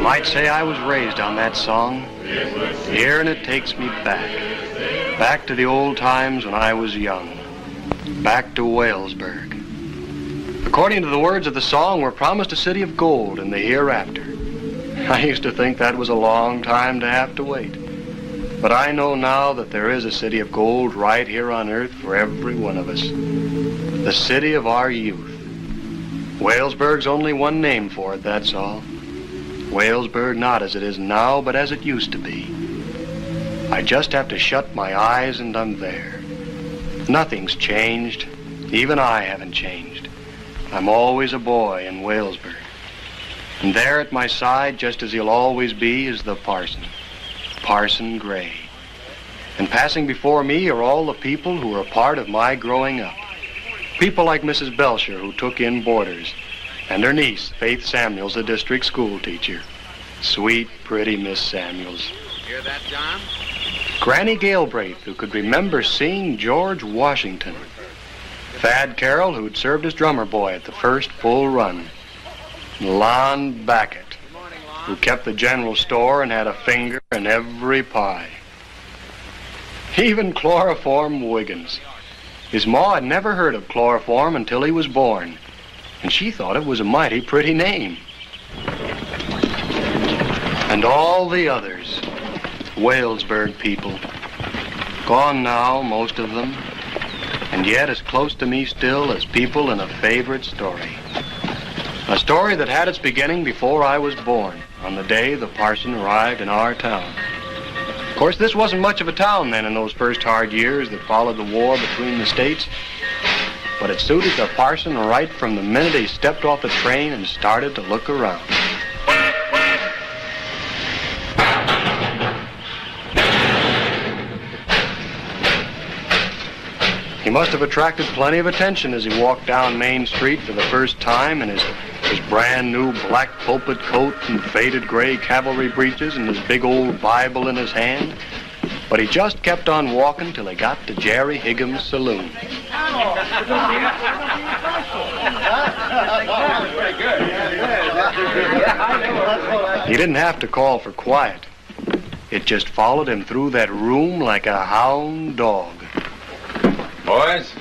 Might say I was raised on that song. Hearing it takes me back. Back to the old times when I was young. Back to Walesburg. According to the words of the song, we're promised a city of gold in the hereafter. I used to think that was a long time to have to wait. But I know now that there is a city of gold right here on earth for every one of us. The city of our youth. Walesburg's only one name for it, that's all. Walesburg not as it is now, but as it used to be. I just have to shut my eyes and I'm there. Nothing's changed. Even I haven't changed. I'm always a boy in Walesburg. And there at my side, just as he'll always be, is the parson. Parson Gray. And passing before me are all the people who were a part of my growing up. People like Mrs. Belcher, who took in boarders, and her niece, Faith Samuels, the district school teacher. Sweet, pretty Miss Samuels. Hear that, John? Granny Galbraith, who could remember seeing George Washington. Thad Carroll, who'd served as drummer boy at the first full run. Lon Backett, who kept the general store and had a finger in every pie. Even Chloroform Wiggins. His ma had never heard of chloroform until he was born, and she thought it was a mighty pretty name. And all the others, Walesburg people, gone now, most of them, and yet as close to me still as people in a favorite story. A story that had its beginning before I was born, on the day the parson arrived in our town. Of course, this wasn't much of a town then in those first hard years that followed the war between the states, but it suited the parson right from the minute he stepped off the train and started to look around. He must have attracted plenty of attention as he walked down Main Street for the first time in his brand new black pulpit coat and faded gray cavalry breeches and his big old Bible in his hand. But he just kept on walking till he got to Jerry Higgum's saloon. He didn't have to call for quiet. It just followed him through that room like a hound dog. Boys,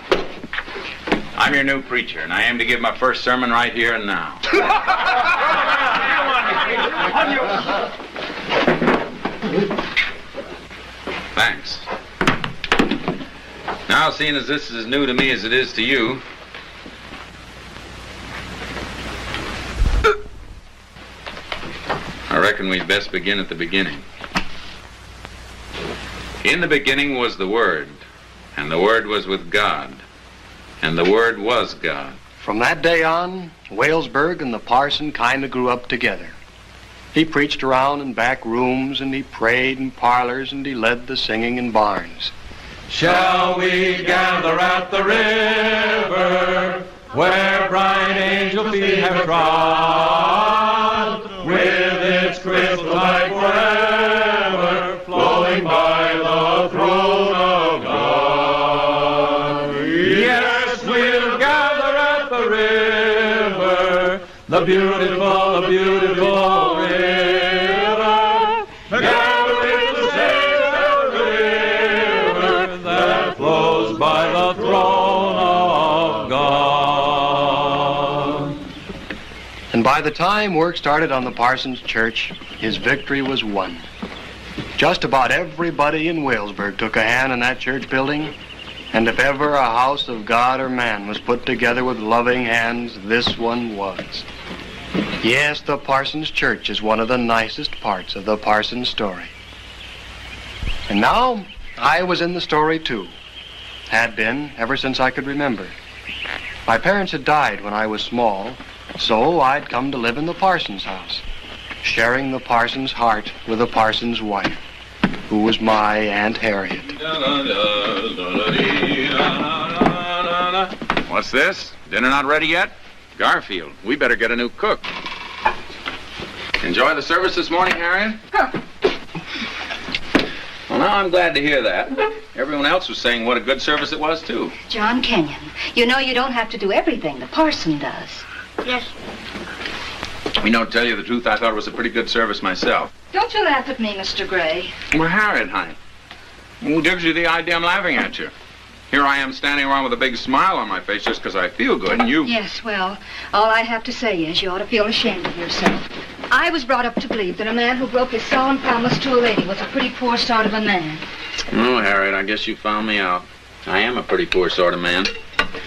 I'm your new preacher, and I aim to give my first sermon right here and now. Thanks. Now, seeing as this is as new to me as it is to you, I reckon we'd best begin at the beginning. In the beginning was the Word, and the Word was with God, and the Word was God. From that day on, Walesburg and the parson kind of grew up together. He preached around in back rooms, and he prayed in parlors, and he led the singing in barns. Shall we gather at the river, where bright angel feet have trod, with its crystal light forever, flowing by the throne of God? Yes, we'll gather at the river, the beautiful river, gather with the saints at the river that flows by the throne of God. And by the time work started on the parson's church, his victory was won. Just about everybody in Walesburg took a hand in that church building, and if ever a house of God or man was put together with loving hands, this one was. Yes, the parson's church is one of the nicest parts of the parson's story. And now, I was in the story too. Had been ever since I could remember. My parents had died when I was small, so I'd come to live in the parson's house, sharing the parson's heart with the parson's wife, who was my Aunt Harriet. What's this? Dinner not ready yet? Garfield, we better get a new cook. Enjoy the service this morning, Harriet? Well, now I'm glad to hear that. Everyone else was saying what a good service it was, too. John Kenyon, you know you don't have to do everything the parson does. Yes. You know, to tell you the truth, I thought it was a pretty good service myself. Don't you laugh at me, Mr. Gray. Well, Harriet, honey. Who gives you the idea I'm laughing at you? Here I am standing around with a big smile on my face just because I feel good, and you... Yes, well, all I have to say is you ought to feel ashamed of yourself. I was brought up to believe that a man who broke his solemn promise to a lady was a pretty poor sort of a man. Oh, Harriet, I guess you found me out. I am a pretty poor sort of man.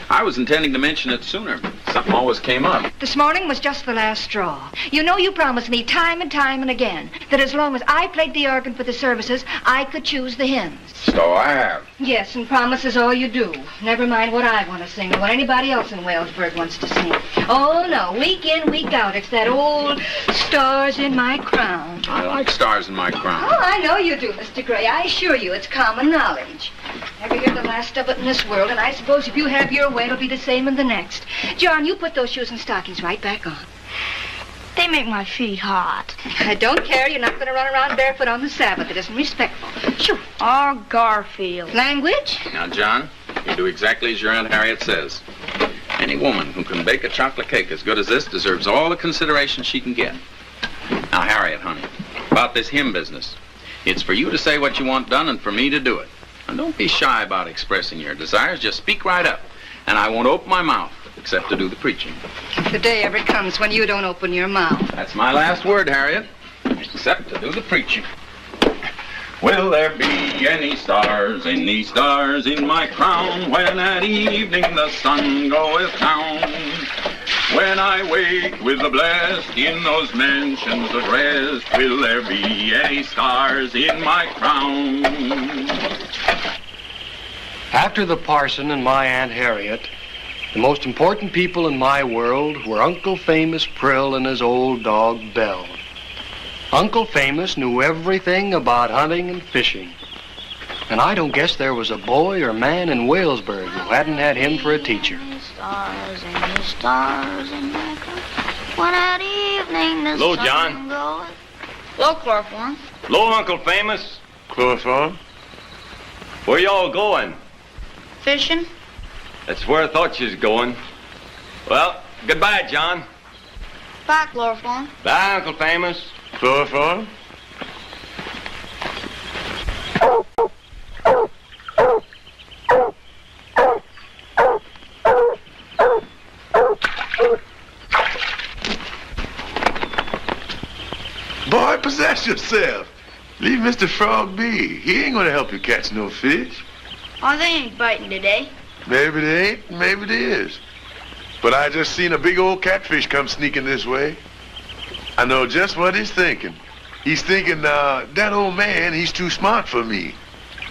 I was intending to mention it sooner. Something always came up. This morning was just the last straw. You know you promised me time and again that as long as I played the organ for the services, I could choose the hymns. So I have. Yes, and promise is all you do. Never mind what I want to sing or what anybody else in Wellsburg wants to sing. Oh, no, week in, week out, it's that old Stars in My Crown. I like Stars in My Crown. Oh, I know you do, Mr. Gray. I assure you it's common knowledge. Never hear the last of it in this world, and I suppose if you have your way, it'll be the same in the next. John, you put those shoes and stockings right back on. They make my feet hot. I don't care. You're not going to run around barefoot on the Sabbath. It isn't respectful. Shoo. Oh, Garfield. Language? Now, John, you do exactly as your Aunt Harriet says. Any woman who can bake a chocolate cake as good as this deserves all the consideration she can get. Now, Harriet, honey, about this hymn business. It's for you to say what you want done and for me to do it. And don't be shy about expressing your desires. Just speak right up. And I won't open my mouth except to do the preaching. If the day ever comes when you don't open your mouth. That's my last word, Harriet. Except to do the preaching. Will there be any stars in my crown when at evening the sun goeth down? When I wake with the blessed in those mansions of rest, will there be any stars in my crown? After the parson and my Aunt Harriet, the most important people in my world were Uncle Famous Prill and his old dog Belle. Uncle Famous knew everything about hunting and fishing. And I don't guess there was a boy or man in Walesburg who hadn't had him for a teacher. Stars in my crown. When at evening the Hello, sun John. goeth. Hello, Chloroform. Hello, Uncle Famous. Chloroform? Where y'all going? Fishing. That's where I thought you was going. Well, goodbye, John. Bye, Chloroform. Bye, Uncle Famous. Chloroform? Boy, possess yourself. Leave Mr. Frog be. He ain't gonna help you catch no fish. Oh, they ain't biting today. Maybe they ain't, maybe they is. But I just seen a big old catfish come sneaking this way. I know just what he's thinking. He's thinking, that old man, he's too smart for me.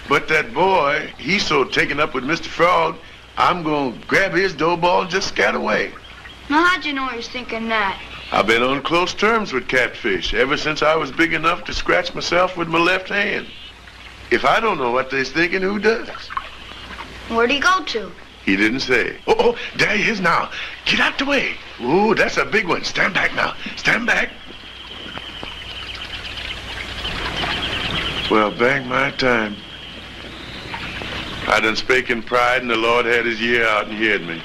But that boy, he's so taken up with Mr. Frog, I'm gonna grab his dough ball and just scat away. Now, how'd you know he was thinking that? I've been on close terms with catfish ever since I was big enough to scratch myself with my left hand. If I don't know what they're thinking, who does? Where'd he go to? He didn't say. Oh, there he is now. Get out the way. Ooh, that's a big one. Stand back now. Stand back. Well, bang my time. I done spake in pride, and the Lord had his ear out and heard me.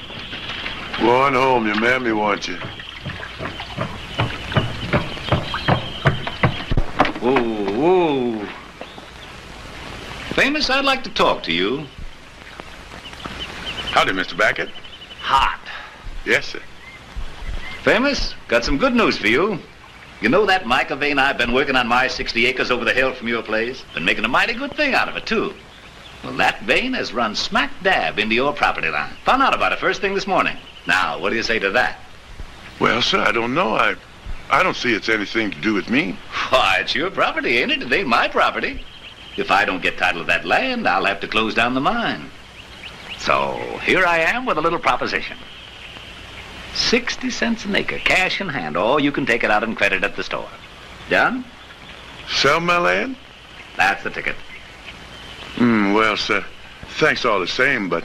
Go on home. Your mammy wants you. Whoa. Famous, I'd like to talk to you. Howdy, Mr. Backett. Hot. Yes, sir. Famous, got some good news for you. You know that mica vein I've been working on my 60 acres over the hill from your place? Been making a mighty good thing out of it, too. Well, that vein has run smack dab into your property line. Found out about it first thing this morning. Now, what do you say to that? Well, sir, I don't know. I don't see it's anything to do with me. Why, it's your property, ain't it? It ain't my property. If I don't get title of that land, I'll have to close down the mine. So, here I am with a little proposition. 60 cents an acre, cash in hand, or you can take it out and credit at the store. Done? Sell my land? That's the ticket. Well, sir, thanks all the same, but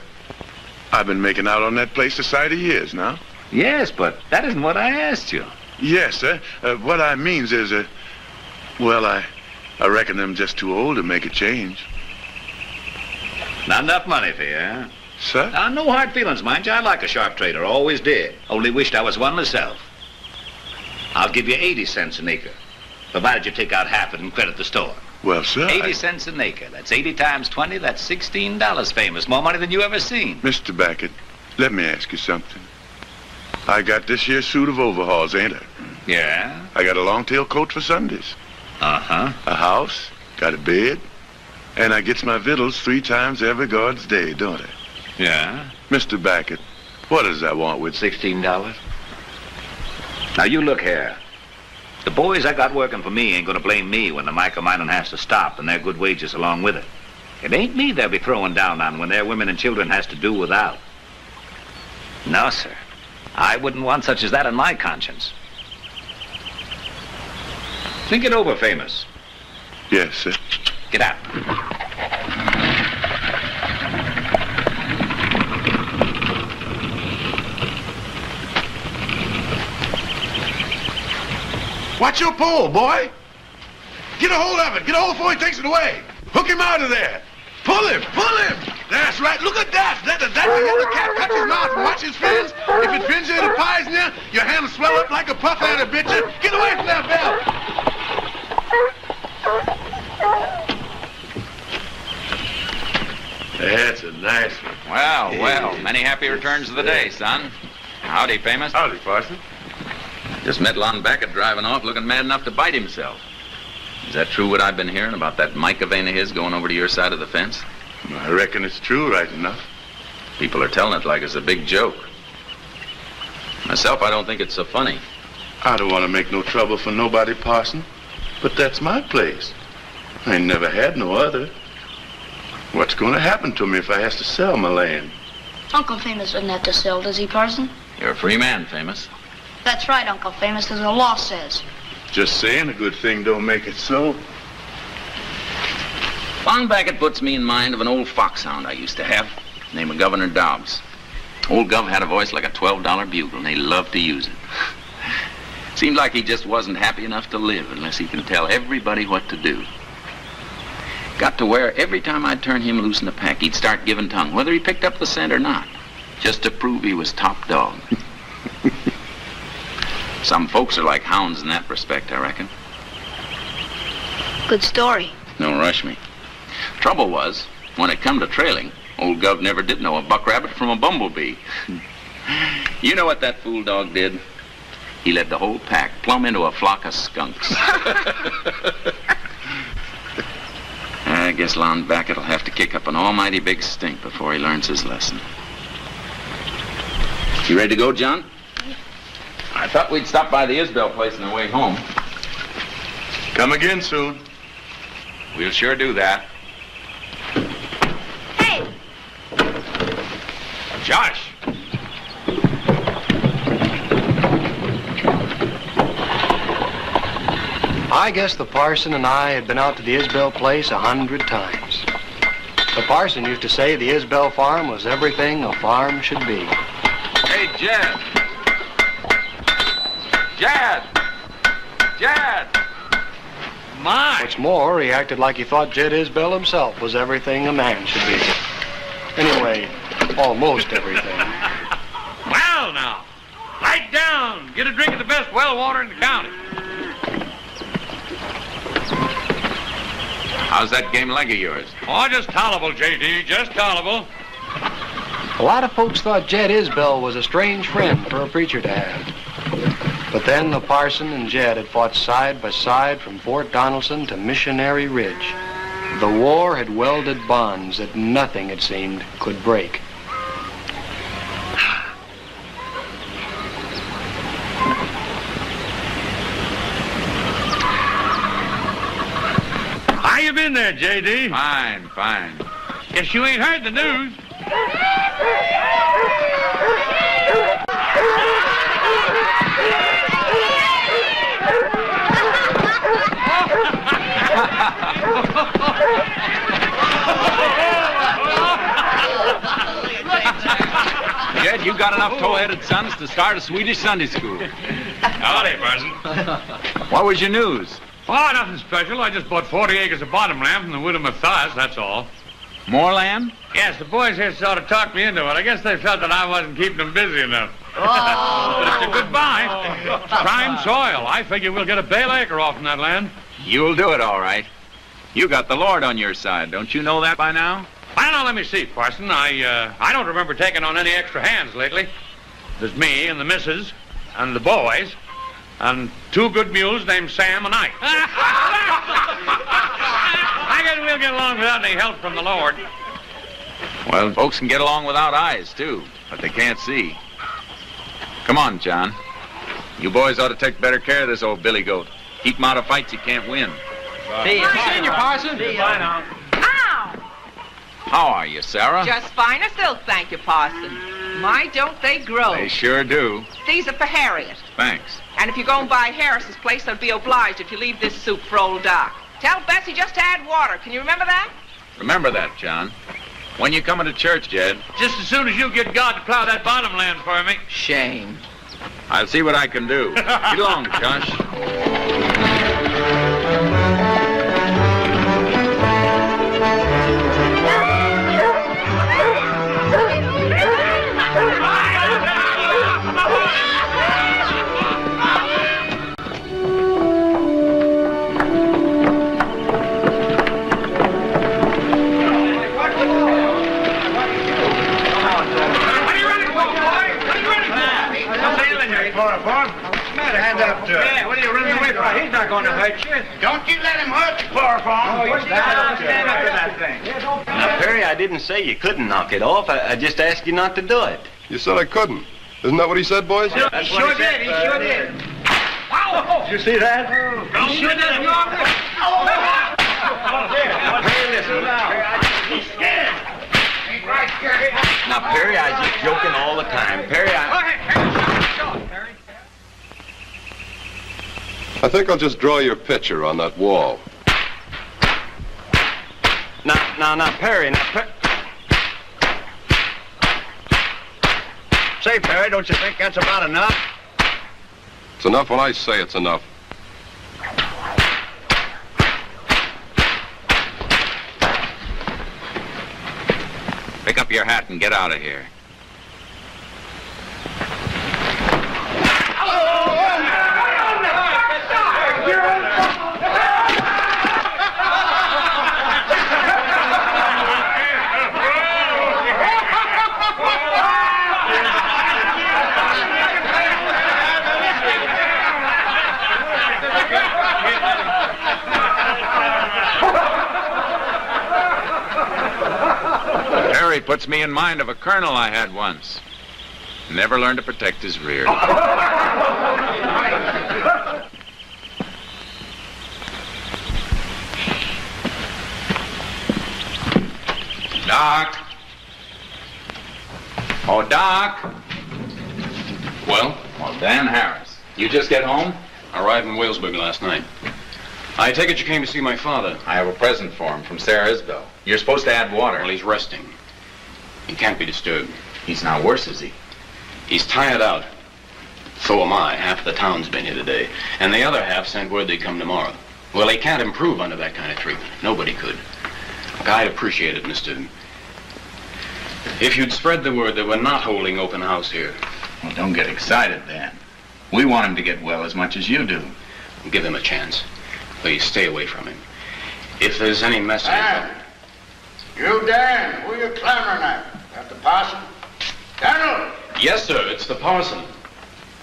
I've been making out on that place a sight of years now. Yes, but that isn't what I asked you. Yes, sir. What I means is, well, I reckon I'm just too old to make a change. Not enough money for you, huh? Sir? Now, no hard feelings, mind you. I like a sharp trader, always did. Only wished I was one myself. I'll give you 80 cents an acre, provided you take out half it and credit the store. Well, sir, 80 cents an acre. That's 80 times 20. That's $16, Famous. More money than you ever seen. Mr. Beckett, let me ask you something. I got this here suit of overalls, ain't I? Yeah? I got a long-tail coat for Sundays. Uh-huh. A house, got a bed, and I gets my victuals 3 times every God's day, don't I? Yeah? Mr. Beckett, what does I want with $16? Now, you look here. The boys I got working for me ain't gonna blame me when the micro mining has to stop and their good wages along with it. It ain't me they'll be throwing down on when their women and children has to do without. No, sir. I wouldn't want such as that on my conscience. Think it over, Famous. Yes, sir. Get out. Watch your pole, boy. Get a hold of it. Get a hold before he takes it away. Hook him out of there. Pull him. Pull him. That's right. Look at that. That's the yellow cat. Touch his mouth and watch his fins. If it fins you and it pies you, your hand will swell up like a puff at a bitch. Get away from that bell. That's a nice one. Well, many happy returns of the day, son. Howdy, Famous. Howdy, Parson. Just met Lon Beckett driving off looking mad enough to bite himself. Is that true what I've been hearing about that mica vein of his going over to your side of the fence? I reckon it's true right enough. People are telling it like it's a big joke. Myself, I don't think it's so funny. I don't want to make no trouble for nobody, Parson, but that's my place. I ain't never had no other. What's going to happen to me if I has to sell my land? Uncle Famous doesn't have to sell, does he, Parson? You're a free man, Famous. That's right, Uncle Famous, as the law says. Just saying a good thing don't make it so. Lon Beckett puts me in mind of an old foxhound I used to have, named Governor Dobbs. Old Gov had a voice like a $12 bugle, and he loved to use it. Seemed like he just wasn't happy enough to live unless he can tell everybody what to do. Got to where every time I'd turn him loose in the pack, he'd start giving tongue, whether he picked up the scent or not, just to prove he was top dog. Some folks are like hounds in that respect, I reckon. Good story. Don't rush me. Trouble was, when it come to trailing, old Gov never did know a buck rabbit from a bumblebee. You know what that fool dog did? He led the whole pack plumb into a flock of skunks. I guess Lon Beckett'll have to kick up an almighty big stink before he learns his lesson. You ready to go, John? I thought we'd stop by the Isbell place on the way home. Come again soon. We'll sure do that. Hey! Josh! I guess the parson and I had been out to the Isbell place 100 times. The parson used to say the Isbell farm was everything a farm should be. Hey, Jed! Jed! Jed! My! What's more, he acted like he thought Jed Isbell himself was everything a man should be. Anyway, almost everything. Well, now, light down. Get a drink of the best well water in the county. How's that game leg of yours? Oh, just tolerable, J.D., just tolerable. A lot of folks thought Jed Isbell was a strange friend for a preacher to have. But then the parson and Jed had fought side by side from Fort Donaldson to Missionary Ridge. The war had welded bonds that nothing, it seemed, could break. How you been there, J.D.? Fine, fine. Guess you ain't heard the news. Jed, you got enough toe-headed sons to start a Swedish Sunday school. Howdy, Parson. What was your news? Oh, nothing special. I just bought 40 acres of bottomland from the widow Matthias, that's all. More land? Yes, the boys here sort of talked me into it. I guess they felt that I wasn't keeping them busy enough. Oh. But it's a good buy. Prime soil. I figure we'll get a bale acre off from that land. You'll do it all right. You got the Lord on your side. Don't you know that by now? Well, now, let me see, Parson. I don't remember taking on any extra hands lately. There's me and the missus and the boys and 2 good mules named Sam and Ike. I guess we'll get along without any help from the Lord. Well, folks can get along without eyes, too, but they can't see. Come on, John. You boys ought to take better care of this old billy goat. Keep him out of fights he can't win. See you, Parson. Bye now. Ow! How are you, Sarah? Just fine, I still thank you, Parson. My, don't they grow. They sure do. These are for Harriet. Thanks. And if you go and buy Harris's place, I'll be obliged if you leave this soup for old Doc. Tell Bessie just to add water. Can you remember that? Remember that, John. When you coming to church, Jed? Just as soon as you get God to plow that bottom land for me. Shame. I'll see what I can do. Get along, Josh. Hand up to him. Yeah, what are you running away from? He's not going to hurt you. Don't you let him hurt you, Chloroform. Oh, you stand up to that thing. Now, Perry, I didn't say you couldn't knock it off. I just asked you not to do it. You said I couldn't. Isn't that what he said, boys? He sure did. He sure did. Did you see that? He sure did. Perry, listen. He's scared. Ain't right, Gary. Now, Perry, I was just joking all the time. Perry, I think I'll just draw your picture on that wall. Now, Perry, Say, Perry, don't you think that's about enough? It's enough when I say it's enough. Pick up your hat and get out of here. Harry puts me in mind of a colonel I had once. Never learned to protect his rear. Doc. Oh, Doc. Well? Well, Dan Harris. You just get home? I arrived in Walesburg last night. I take it you came to see my father. I have a present for him from Sarah Isbell. You're supposed to add water. Well, he's resting. He can't be disturbed. He's not worse, is he? He's tired out. So am I. Half the town's been here today. And the other half sent word they'd come tomorrow. Well, he can't improve under that kind of treatment. Nobody could. Look, I'd appreciate it, Mr. If you'd spread the word that we're not holding open house here. Well, don't get excited, Dan. We want him to get well as much as you do. Give him a chance. Please stay away from him. If there's any message... Dan! You, Dan, who you clamoring at? At the parson? Daniel! Yes, sir, it's the parson.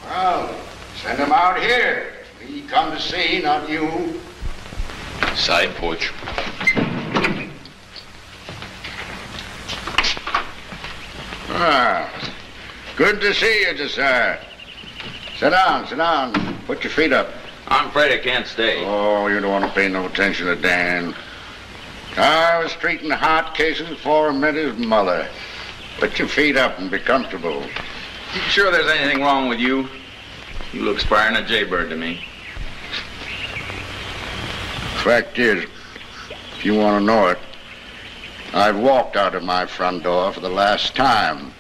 Well, send him out here. We come to see, not you. Side porch. Ah, good to see you, Josiah. Sit down, sit down. Put your feet up. I'm afraid I can't stay. Oh, you don't want to pay no attention to Dan. I was treating heart cases before I met his mother. Put your feet up and be comfortable. You sure there's anything wrong with you? You look sparring a jaybird to me. Fact is, if you want to know it, I've walked out of my front door for the last time.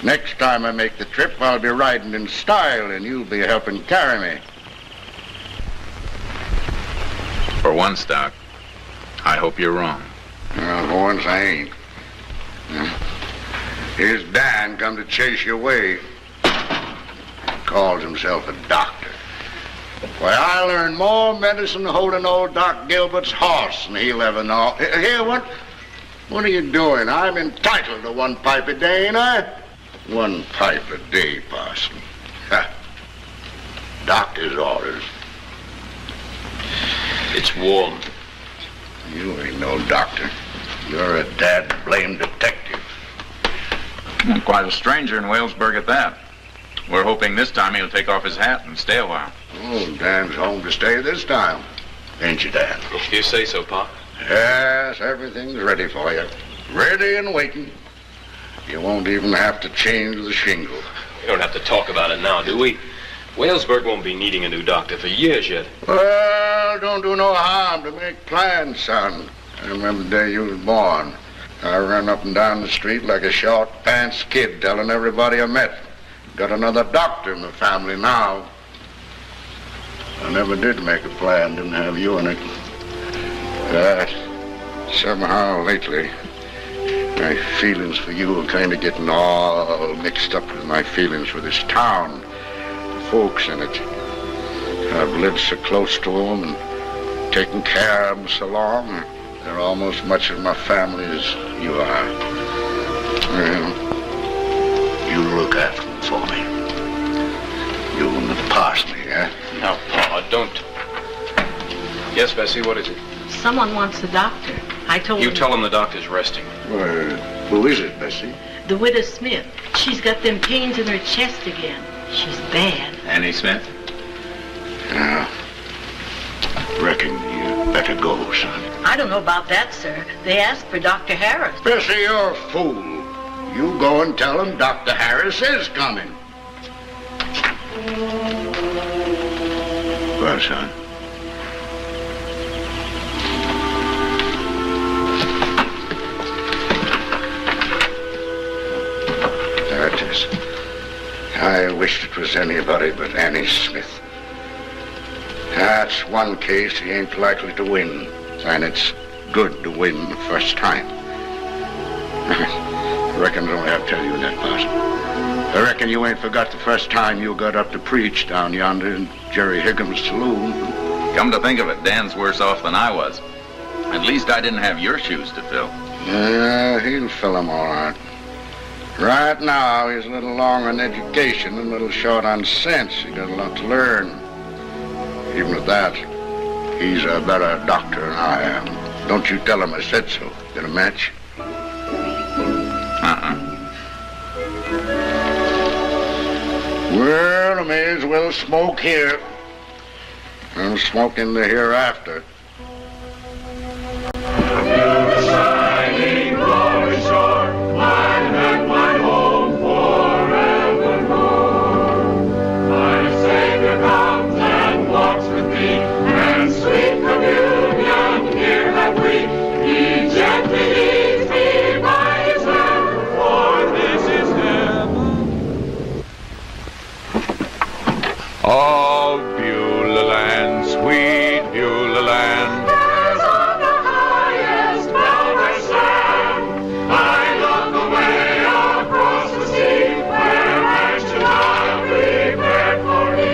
Next time I make the trip, I'll be riding in style and you'll be helping carry me. For once, Doc, I hope you're wrong. Well, for once I ain't. Here's Dan come to chase you away. Calls himself a doctor. Why, I learned more medicine holding old Doc Gilbert's horse than he'll ever know. Here, what are you doing? I'm entitled to one pipe a day, ain't I? One pipe a day, Parson. Ha. Doctor's orders. It's warm. You ain't no doctor. You're a dad-blamed detective. Quite a stranger in Walesburg at that. We're hoping this time he'll take off his hat and stay a while. Oh, Dan's home to stay this time. Ain't you, Dan? You say so, Pa. Yes, everything's ready for you. Ready and waiting. You won't even have to change the shingle. We don't have to talk about it now, do we? Walesburg won't be needing a new doctor for years yet. Well, don't do no harm to make plans, son. I remember the day you was born. I ran up and down the street like a short pants kid telling everybody I met. Got another doctor in the family now. I never did make a plan, didn't have you in it. But somehow lately, my feelings for you are kind of getting all mixed up with my feelings for this town, the folks in it. I've lived so close to them and taken care of them so long. They're almost much of my family as you are. Well, you look after them for me. You and the parsley, eh? Now, Pa, don't. Yes, Bessie, what is it? Someone wants the doctor. I told You him. tell him the doctor's resting. Well, who is it, Bessie? The widow Smith. She's got them pains in her chest again. She's bad. Annie Smith? Yeah. Reckon you better go, son. I don't know about that, sir. They asked for Dr. Harris. Bessie, you're a fool. You go and tell him Dr. Harris is coming. Well, son. There it is. I wished it was anybody but Annie Smith. That's one case he ain't likely to win, and it's good to win the first time. I reckon I don't have to tell you that, Parson. I reckon you ain't forgot the first time you got up to preach down yonder in Jerry Higgum's saloon. Come to think of it, Dan's worse off than I was. At least I didn't have your shoes to fill. Yeah, he'll fill 'em all right. Right now, he's a little long on education and a little short on sense. He got a lot to learn. Even at that, he's a better doctor than I am. Don't you tell him I said so. Get a match? Well, I may as well smoke here. I'll smoke in the hereafter. Oh, Beulah land, sweet Beulah land. There's on the highest mountain stand. I look away across the sea, where mansions are prepared for me.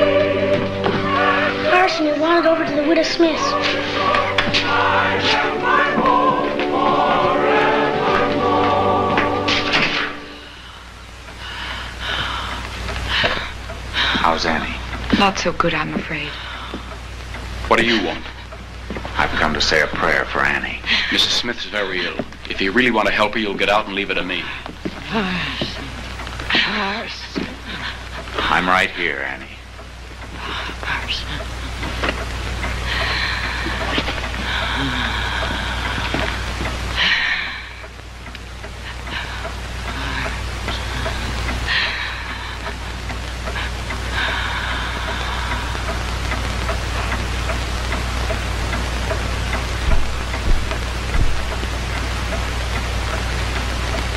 Parson, you wanted over to the widow Smith's. I have my home forevermore. How's Annie? Not so good, I'm afraid. What do you want? I've come to say a prayer for Annie. Mrs. Smith's very ill. If you really want to help her, you'll get out and leave it to me. Parson. I'm right here, Annie. Parson.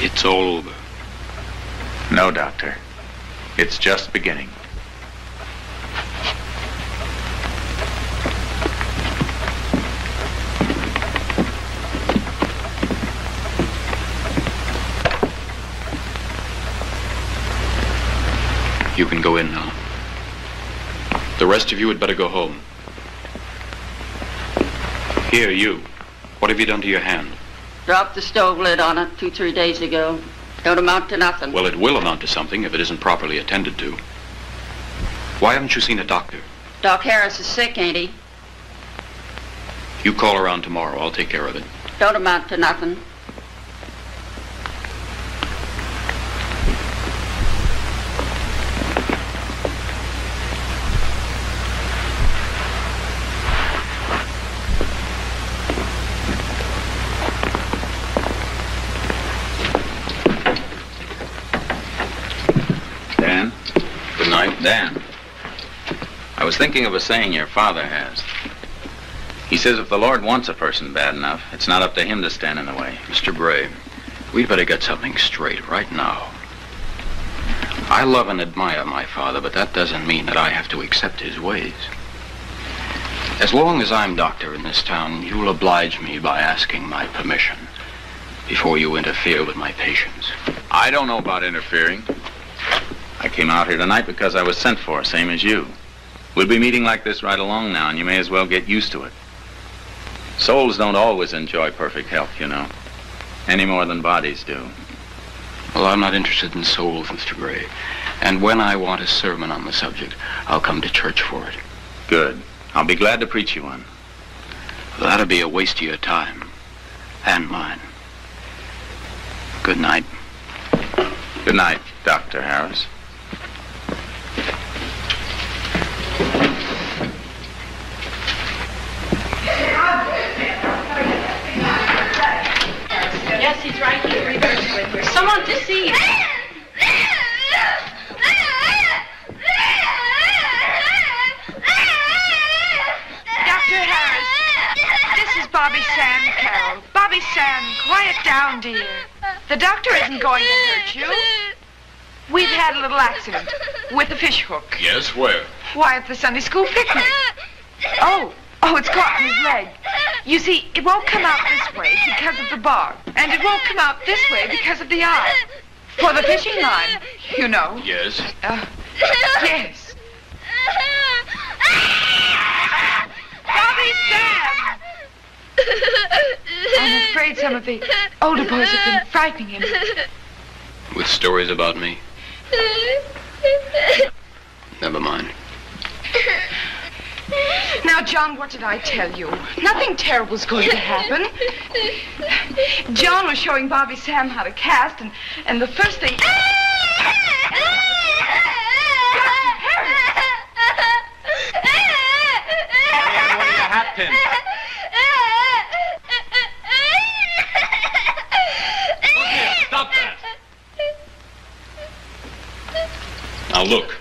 It's all over. No, Doctor. It's just beginning. You can go in now. The rest of you had better go home. Here, you. What have you done to your hand? Dropped the stove lid on it 2-3 days ago. Don't amount to nothing. Well, it will amount to something if it isn't properly attended to. Why haven't you seen a doctor? Doc Harris is sick, ain't he? You call around tomorrow. I'll take care of it. Don't amount to nothing. Dan? Good night. Dan, I was thinking of a saying your father has. He says if the Lord wants a person bad enough, it's not up to him to stand in the way. Mr. Bray, we'd better get something straight right now. I love and admire my father, but that doesn't mean that I have to accept his ways. As long as I'm doctor in this town, you'll oblige me by asking my permission before you interfere with my patients. I don't know about interfering. I came out here tonight because I was sent for, same as you. We'll be meeting like this right along now, and you may as well get used to it. Souls don't always enjoy perfect health, you know, any more than bodies do. Well, I'm not interested in souls, Mr. Gray. And when I want a sermon on the subject, I'll come to church for it. Good. I'll be glad to preach you one. Well, that'll be a waste of your time. And mine. Good night. Good night, Dr. Harris. Yes, he's right here. Someone to see you. Dr. Harris, this is Bobby Sam, Carol. Bobby Sam, quiet down, dear. The doctor isn't going to hurt you. We've had a little accident with the fish hook. Yes, where? Why, at the Sunday school picnic. Oh, it's caught in his leg. You see, it won't come out this way because of the bar. And it won't come out this way because of the eye. For the fishing line, you know. Yes. Yes. Bobby Sam! I'm afraid some of the older boys have been frightening him. With stories about me? Never mind. Now, John, what did I tell you? Nothing terrible's going to happen. John was showing Bobby Sam how to cast, and the first thing... Hat pin. Look here, stop that. Now look.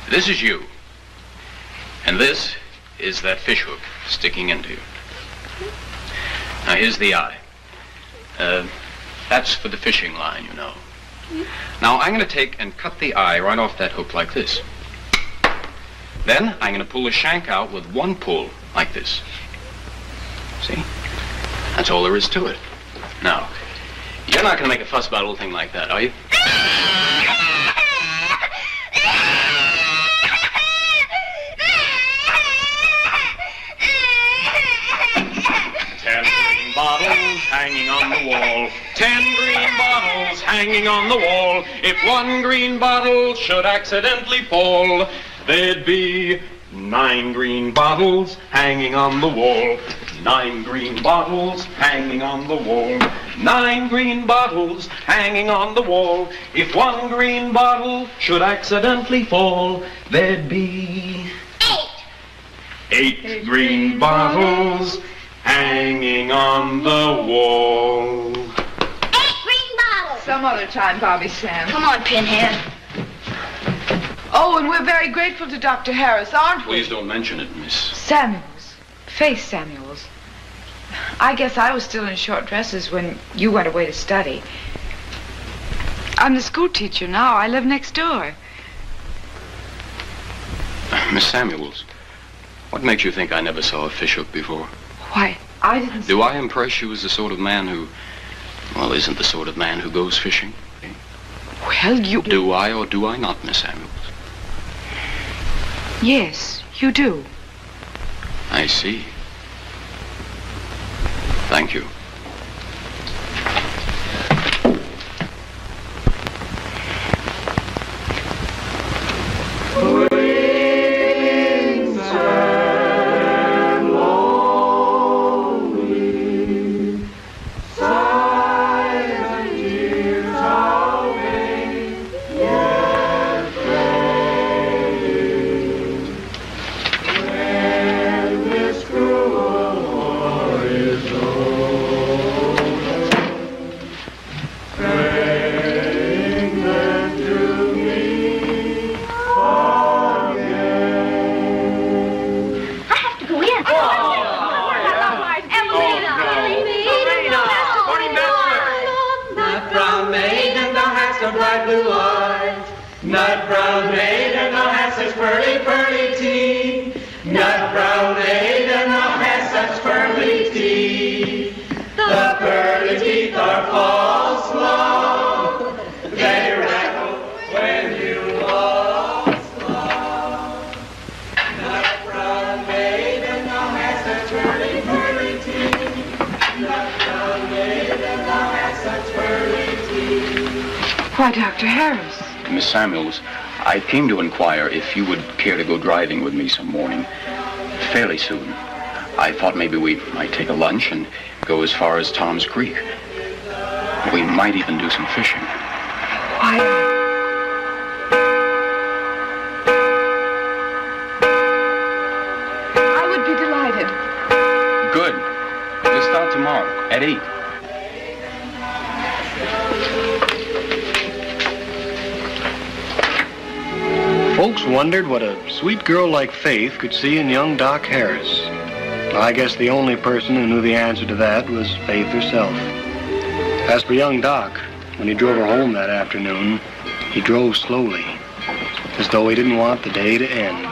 This is you. And this is that fish hook sticking into you. Now here's the eye. That's for the fishing line, you know. Now I'm going to take and cut the eye right off that hook like this. Then I'm going to pull the shank out with one pull, like this. See? That's all there is to it. Now, you're not going to make a fuss about a little thing like that, are you? 10 green bottles hanging on the wall. 10 green bottles hanging on the wall. If one green bottle should accidentally fall, there'd be 9 green bottles hanging on the wall. 9 green bottles hanging on the wall. 9 green bottles hanging on the wall. If one green bottle should accidentally fall, there'd be 8 green bottles hanging on the wall. 8 green bottles. Some other time, Bobby Sam. Come on, Pinhead. Oh, and we're very grateful to Dr. Harris, aren't we? Please don't mention it, Miss. Samuels. Faith Samuels. I guess I was still in short dresses when you went away to study. I'm the school teacher now. I live next door. Miss Samuels, what makes you think I never saw a fishhook before? Why, I didn't... Do I impress you as the sort of man who, well, isn't the sort of man who goes fishing? Well, you... Do I or do I not, Miss Samuels? Yes, you do. I see. Thank you. Why, Dr. Harris. Miss Samuels, I came to inquire if you would care to go driving with me some morning, fairly soon. I thought maybe we might take a lunch and go as far as Tom's Creek. We might even do some fishing. Why? I would be delighted. Good. We'll start tomorrow at 8. Folks wondered what a sweet girl like Faith could see in young Doc Harris. I guess the only person who knew the answer to that was Faith herself. As for young Doc, when he drove her home that afternoon, he drove slowly, as though he didn't want the day to end.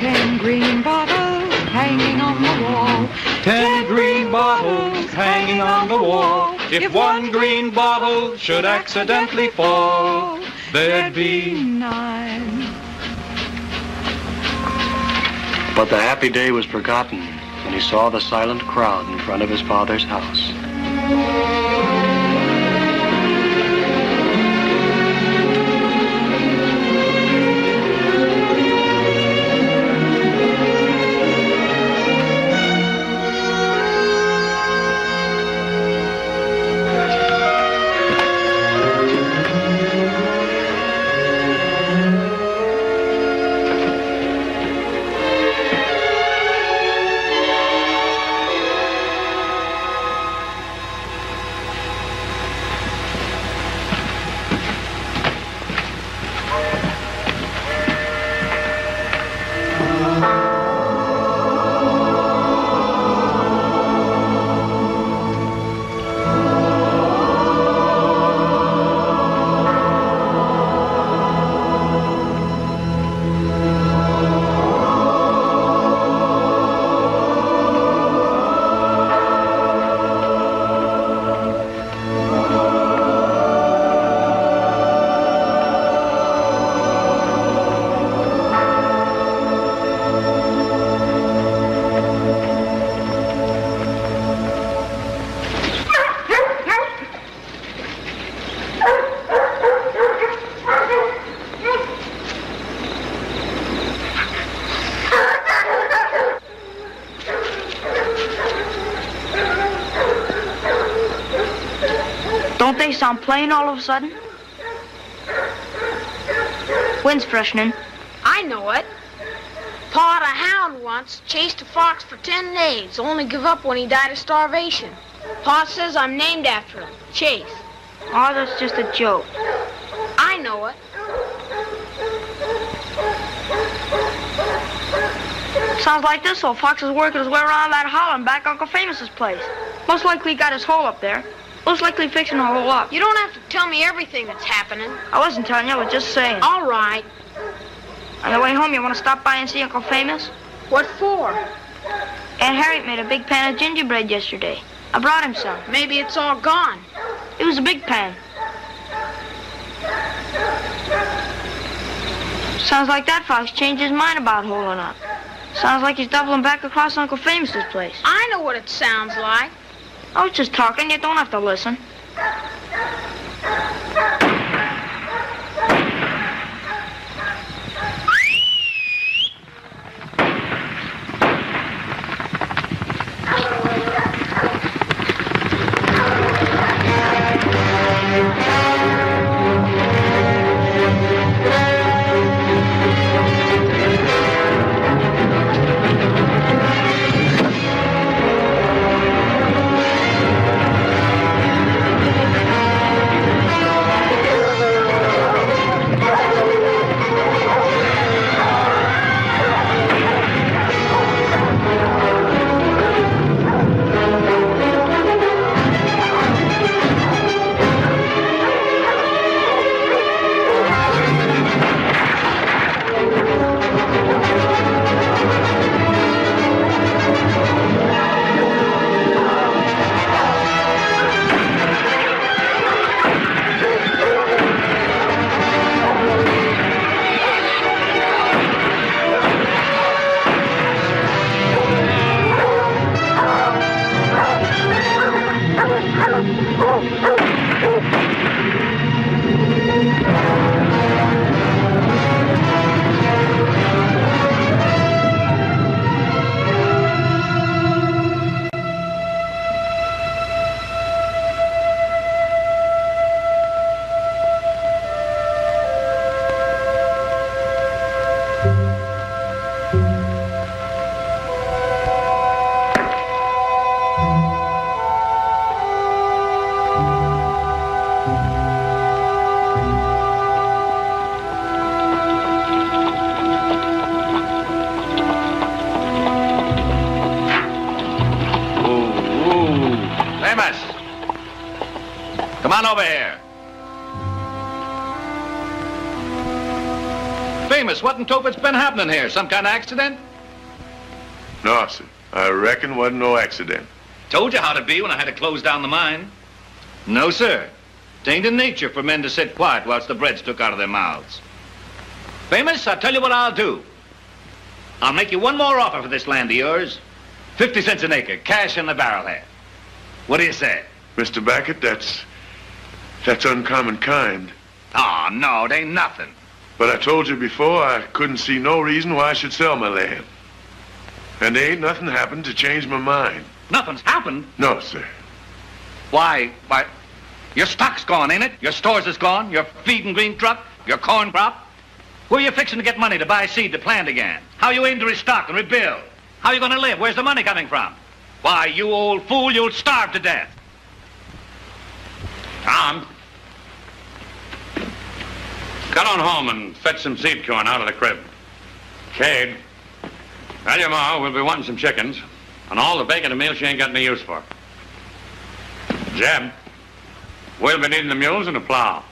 Ten green bottles hanging on the wall. 10 green bottles hanging on the wall. If one green bottle should accidentally fall, there'd be 9. But the happy day was forgotten when he saw the silent crowd in front of his father's house. Don't they sound plain all of a sudden? Wind's freshening. I know it. Pa had a hound once, chased a fox for 10 days, only give up when he died of starvation. Pa says I'm named after him, Chase. Oh, that's just a joke. I know it. Sounds like this old fox is working his way around that hollow and back Uncle Famous's place. Most likely he got his hole up there. Most likely fixing the hole up. You don't have to tell me everything that's happening. I wasn't telling you, I was just saying. All right. On the way home, you want to stop by and see Uncle Famous? What for? Aunt Harriet made a big pan of gingerbread yesterday. I brought him some. Maybe it's all gone. It was a big pan. Sounds like that fox changed his mind about holding up. Sounds like he's doubling back across Uncle Famous's place. I know what it sounds like. I was just talking. You don't have to listen. Come on over here. Famous, what in Tophet's been happening here? Some kind of accident? No, sir. I reckon wasn't no accident. Told you how to be when I had to close down the mine. No, sir. It ain't in nature for men to sit quiet whilst the bread's took out of their mouths. Famous, I'll tell you what I'll do. I'll make you one more offer for this land of yours. 50 cents an acre, cash in the barrelhead. What do you say? Mr. Beckett, that's uncommon kind. Oh, no, it ain't nothing. But I told you before I couldn't see no reason why I should sell my land. And there ain't nothing happened to change my mind. Nothing's happened? No, sir. Why, your stock's gone, ain't it? Your stores is gone, your feed and green truck, your corn crop. Where you fixing to get money to buy seed to plant again? How you aim to restock and rebuild? How you gonna live? Where's the money coming from? Why, you old fool, you'll starve to death. Tom, cut on home and fetch some seed corn out of the crib. Cade, tell your ma we'll be wanting some chickens and all the bacon and meal she ain't got any use for. Jeb, we'll be needing the mules and a plow.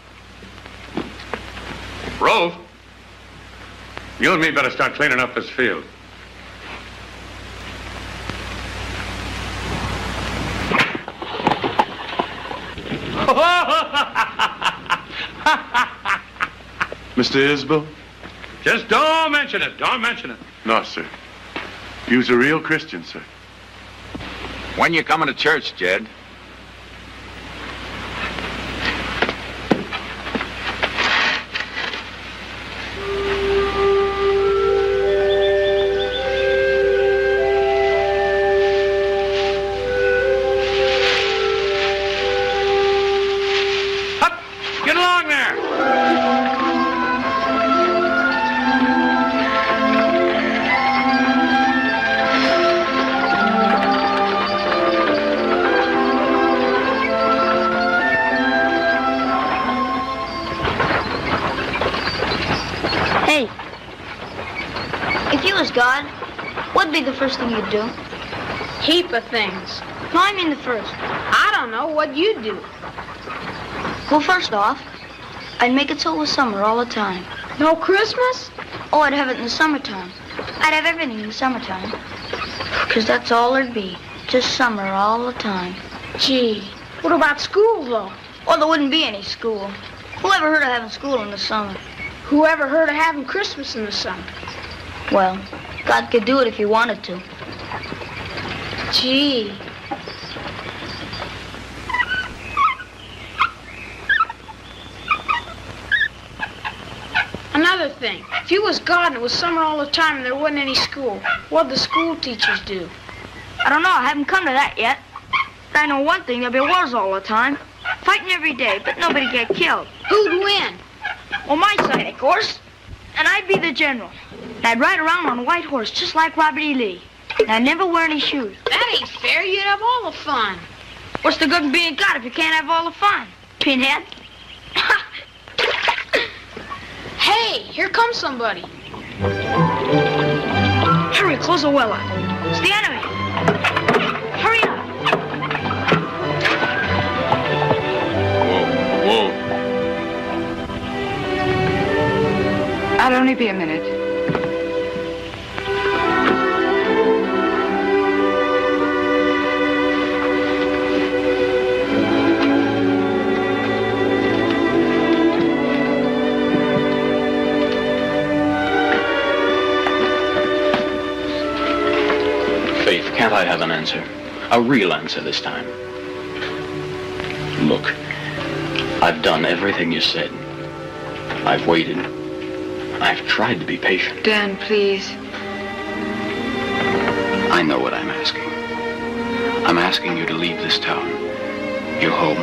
Rove, you and me better start cleaning up this field. Mr. Isbell? Just don't mention it. Don't mention it. No, sir. You's a real Christian, sir. When you coming to church, Jed? Get along there. Hey, if you was God, what'd be the first thing you'd do? Heap of things. No, I mean the first. I don't know what you'd do. Well, first off, I'd make it so it was summer all the time. No Christmas? Oh, I'd have it in the summertime. I'd have everything in the summertime. Because that's all there'd be. Just summer all the time. Gee, what about school, though? Well, there wouldn't be any school. Who ever heard of having school in the summer? Who ever heard of having Christmas in the summer? Well, God could do it if he wanted to. Gee. Another thing, if he was God and it was summer all the time and there wasn't any school, what'd the school teachers do? I don't know. I haven't come to that yet. But I know one thing. There'll be wars all the time. Fighting every day, but nobody get killed. Who'd win? Well, my side, of course. And I'd be the general. And I'd ride around on a white horse, just like Robert E. Lee. And I'd never wear any shoes. That ain't fair. You'd have all the fun. What's the good in being God if you can't have all the fun? Pinhead? Hey, here comes somebody. Hurry, close the well up. It's the enemy. Hurry up. Whoa. I'll only be a minute. Faith, can't I have an answer? A real answer this time. Look, I've done everything you said. I've waited. I've tried to be patient. Dan, please. I know what I'm asking. I'm asking you to leave this town, your home,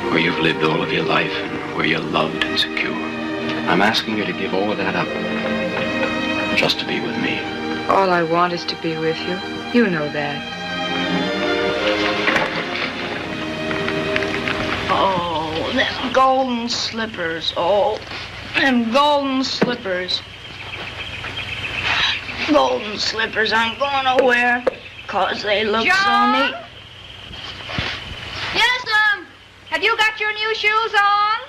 where you've lived all of your life and where you're loved and secure. I'm asking you to give all of that up, just to be with me. All I want is to be with you. You know that. Oh, them golden slippers. Oh, them golden slippers. Golden slippers I'm gonna wear, 'cause they look John? so neat. Yes, have you got your new shoes on?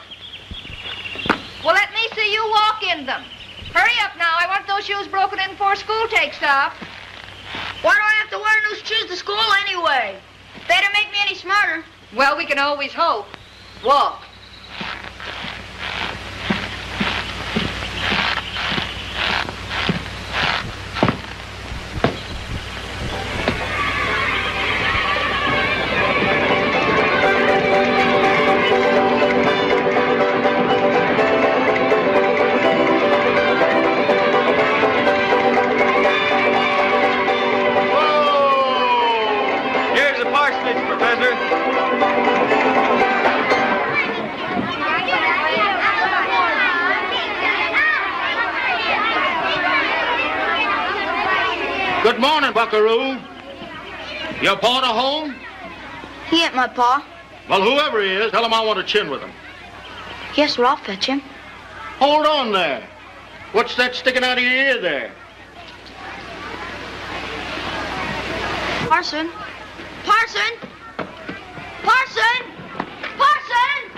Well, let me see you walk in them. Hurry up now. I want those shoes broken in before school takes off. Why do I have to wear new shoes to school anyway? They don't make me any smarter. Well, we can always hope. Walk. Good morning, Buckaroo. Your pa to home? He ain't my pa. Well, whoever he is, tell him I want a chin with him. Yes, sir, I'll fetch him. Hold on there. What's that sticking out of your ear there? Parson. Parson! Parson! Parson!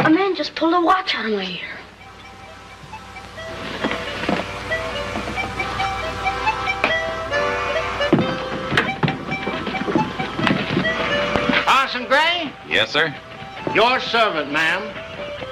A man just pulled a watch out of my ear. Parson Gray? Yes, sir? Your servant, ma'am.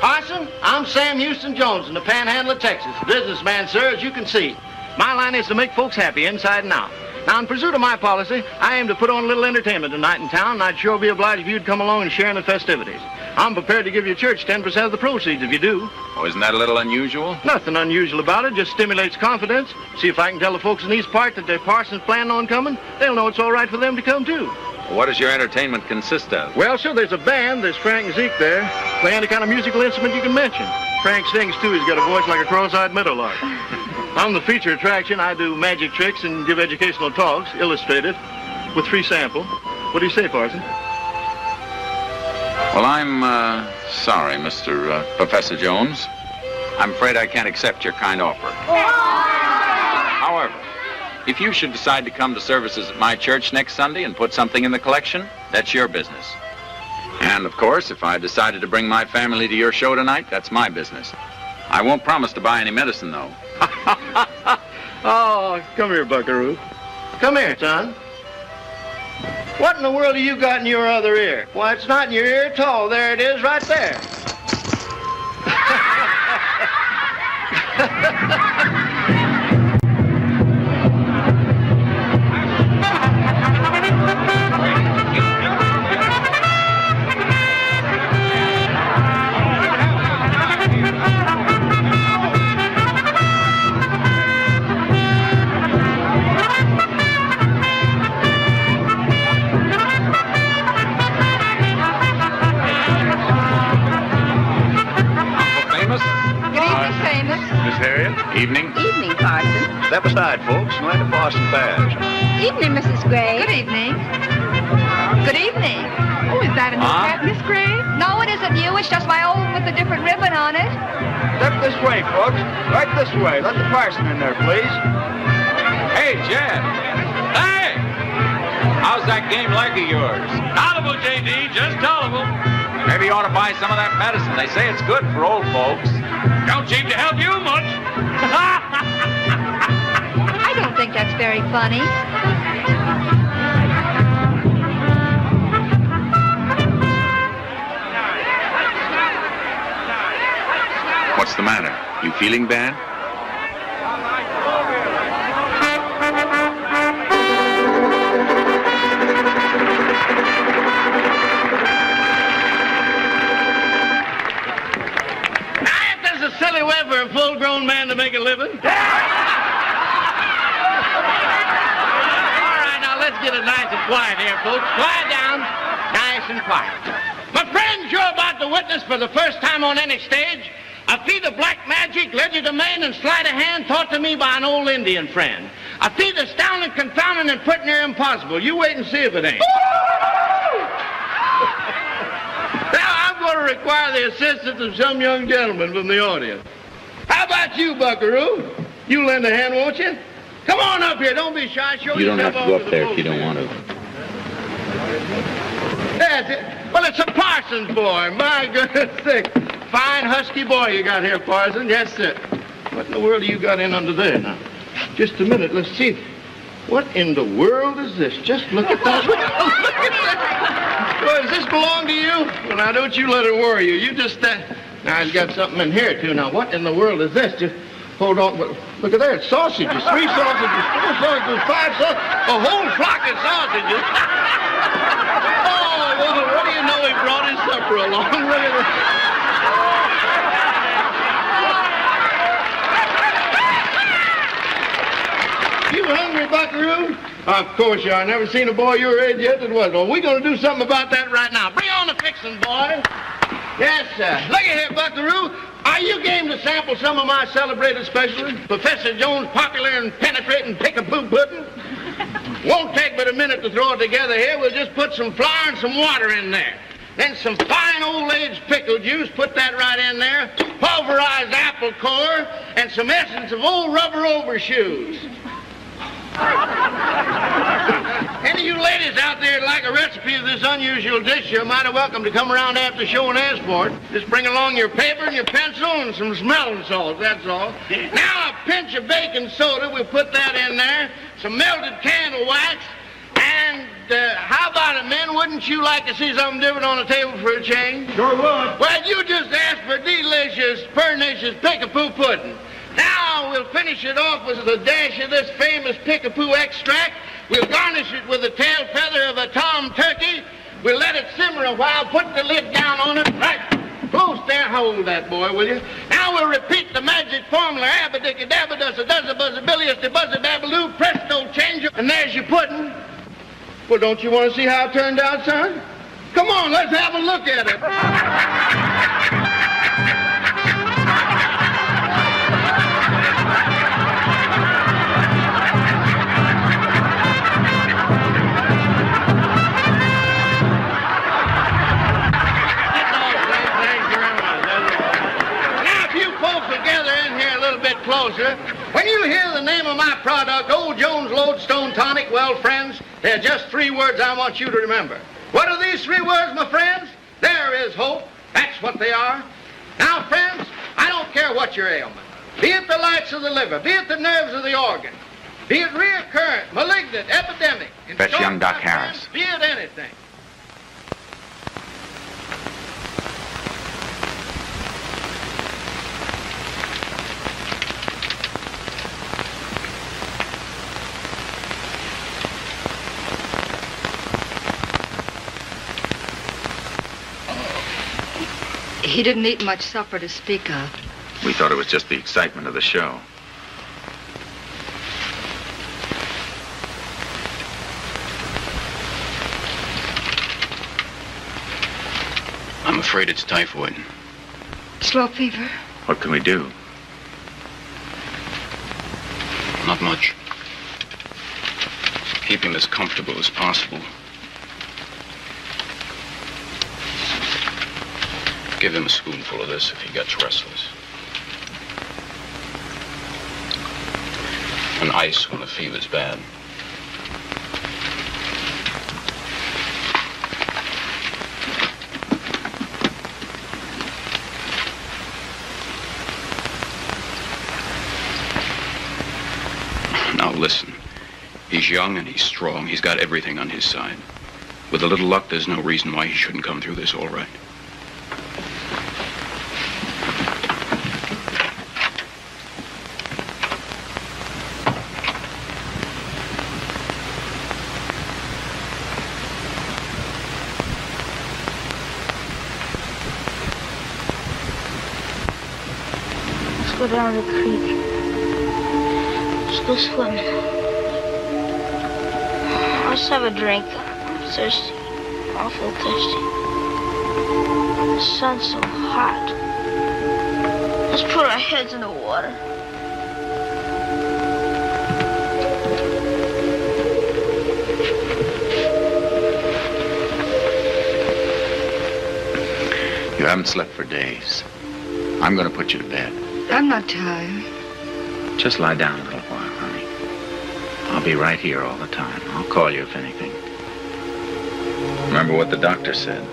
Parson, I'm Sam Houston Jones in the Panhandle of Texas. Businessman, sir, as you can see. My line is to make folks happy inside and out. Now, in pursuit of my policy, I aim to put on a little entertainment tonight in town, and I'd sure be obliged if you'd come along and share in the festivities. I'm prepared to give your church 10% of the proceeds if you do. Oh, isn't that a little unusual? Nothing unusual about it, just stimulates confidence. See if I can tell the folks in these parts that their parson's planning on coming. They'll know it's all right for them to come, too. What does your entertainment consist of? Well, sure, there's a band. There's Frank and Zeke there, playing any kind of musical instrument you can mention. Frank sings, too. He's got a voice like a cross-eyed meadowlark. I'm the feature attraction. I do magic tricks and give educational talks, illustrated, with free sample. What do you say, Parson? Well, I'm sorry, Mr. Professor Jones. I'm afraid I can't accept your kind offer. However, if you should decide to come to services at my church next Sunday and put something in the collection, that's your business. And, of course, if I decided to bring my family to your show tonight, that's my business. I won't promise to buy any medicine, though. Oh, come here, Buckaroo. Come here, son. What in the world have you got in your other ear? Why, it's not in your ear at all. There it is, right there. Evening. Evening, Parson. Step aside, folks, and let the parson pass. Evening, Mrs. Gray. Good evening. Good evening. Oh, is that a new hat, Miss Gray? No, it isn't you. It's just my old one with a different ribbon on it. Step this way, folks. Right this way. Let the parson in there, please. Hey, Jed. Hey! How's that game leg of yours? Tolerable, J.D., just tolerable. Maybe you ought to buy some of that medicine. They say it's good for old folks. Don't seem to help you much. I don't think that's very funny. What's the matter? You feeling bad? Silly way for a full-grown man to make a living. All right, now let's get it nice and quiet here, folks. Quiet down, nice and quiet. My friends, you're about to witness for the first time on any stage a feat of black magic, legerdemain, and sleight of hand taught to me by an old Indian friend. A feat astounding, confounding, and pretty near impossible. You wait and see if it ain't. Now, I'm going to require the assistance of some young gentleman from the audience. How about you, Buckaroo? You lend a hand, won't you? Come on up here. Don't be shy. Show You don't yourself have to go over up the there if pulpit. you don't want to. That's it. Well, it's a parson's boy. My goodness sake. Fine, husky boy you got here, Parson. Yes, sir. What in the world have you got in under there now? Just a minute. Let's see. What in the world is this? Just look at that. Look at that. Well, does this belong to you? Well, now, don't you let it worry you. You just, now, he's got something in here, too. Now, what in the world is this? Just hold on. Look at there. It's sausages. 3 sausages, 4 sausages, 5 sausages. A whole flock of sausages. Oh, well, what do you know? He brought his supper along. Look at this. You hungry, Buckaroo? Of course you are. Never seen a boy your age yet that wasn't. Well, we're going to do something about that right now. Bring on the fixin', boy. Yes, sir. Look at here, Buckaroo. Are you game to sample some of my celebrated specialties? Professor Jones' popular and penetrating pick-a-boo pudding? Won't take but a minute to throw it together here. We'll just put some flour and some water in there. Then some fine old-age pickle juice, put that right in there. Pulverized apple core, and some essence of old rubber overshoes. Any of you ladies out there that like a recipe of this unusual dish, you're mighty welcome to come around after show and ask for it. Just bring along your paper and your pencil and some smelling salts, that's all. Now a pinch of baking soda, we'll put that in there. Some melted candle wax. And how about it, men? Wouldn't you like to see something different on the table for a change? Sure would. Well, you just asked for delicious, pernicious pick-a-poo pudding. Now we'll finish it off with a dash of this famous pick-a-poo extract. We'll garnish it with the tail feather of a tom turkey. We'll let it simmer a while, put the lid down on it. Right. Close there, hold that boy, will you? Now we'll repeat the magic formula. Abba-dicka-dabba-dust-a-duzza-buzza-billy-us-de-buzza-dabba-loo, presto, change. And there's your pudding. Well, don't you want to see how it turned out, son? Come on, let's have a look at it. Closer. When you hear the name of my product, Old Jones Lodestone Tonic, well, friends, there are just 3 words I want you to remember. What are these 3 words, my friends? There is hope. That's what they are. Now, friends, I don't care what your ailment. Be it the lights of the liver, be it the nerves of the organ, be it recurrent, malignant, epidemic. Fetch young Doc Harris. Be it anything. He didn't eat much supper to speak of. We thought it was just the excitement of the show. I'm afraid it's typhoid. Slow fever? What can we do? Not much. Keep him as comfortable as possible. Give him a spoonful of this if he gets restless. And ice when the fever's bad. Now listen. He's young and he's strong. He's got everything on his side. With a little luck, there's no reason why he shouldn't come through this all right. Let's go down to the creek. Let's go swimming. I'll just have a drink. I'm thirsty. Awful thirsty. The sun's so hot. Let's put our heads in the water. You haven't slept for days. I'm going to put you to bed. I'm not tired. Just lie down a little while, honey. I'll be right here all the time. I'll call you if anything. Remember what the doctor said.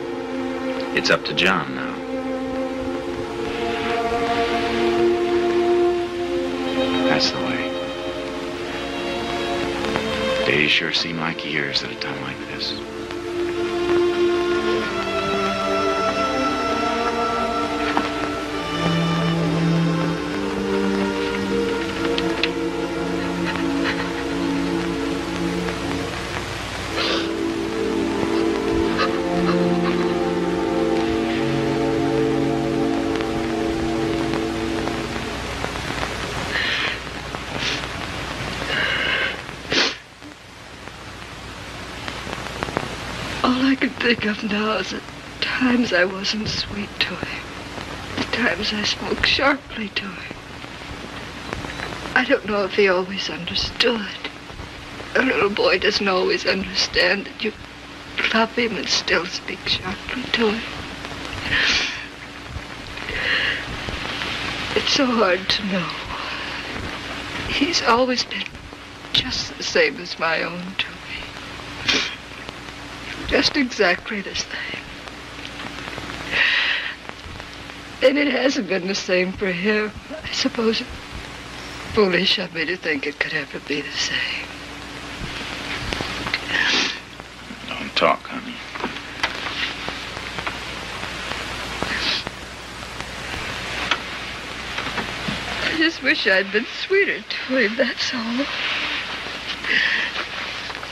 It's up to John now. That's the way. Days sure seem like years at a time like this. All I can think of now is the times I wasn't sweet to him. The times I spoke sharply to him. I don't know if he always understood. A little boy doesn't always understand that you love him and still speak sharply to him. It's so hard to know. He's always been just the same as my own to me. Just exactly the same. And it hasn't been the same for him. I suppose it's foolish of me to think it could ever be the same. Don't talk, honey. I just wish I'd been sweeter to him, that's all.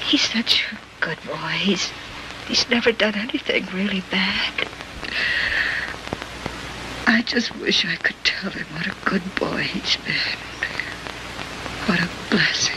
He's such a good boy. He's never done anything really bad. I just wish I could tell him what a good boy he's been. What a blessing.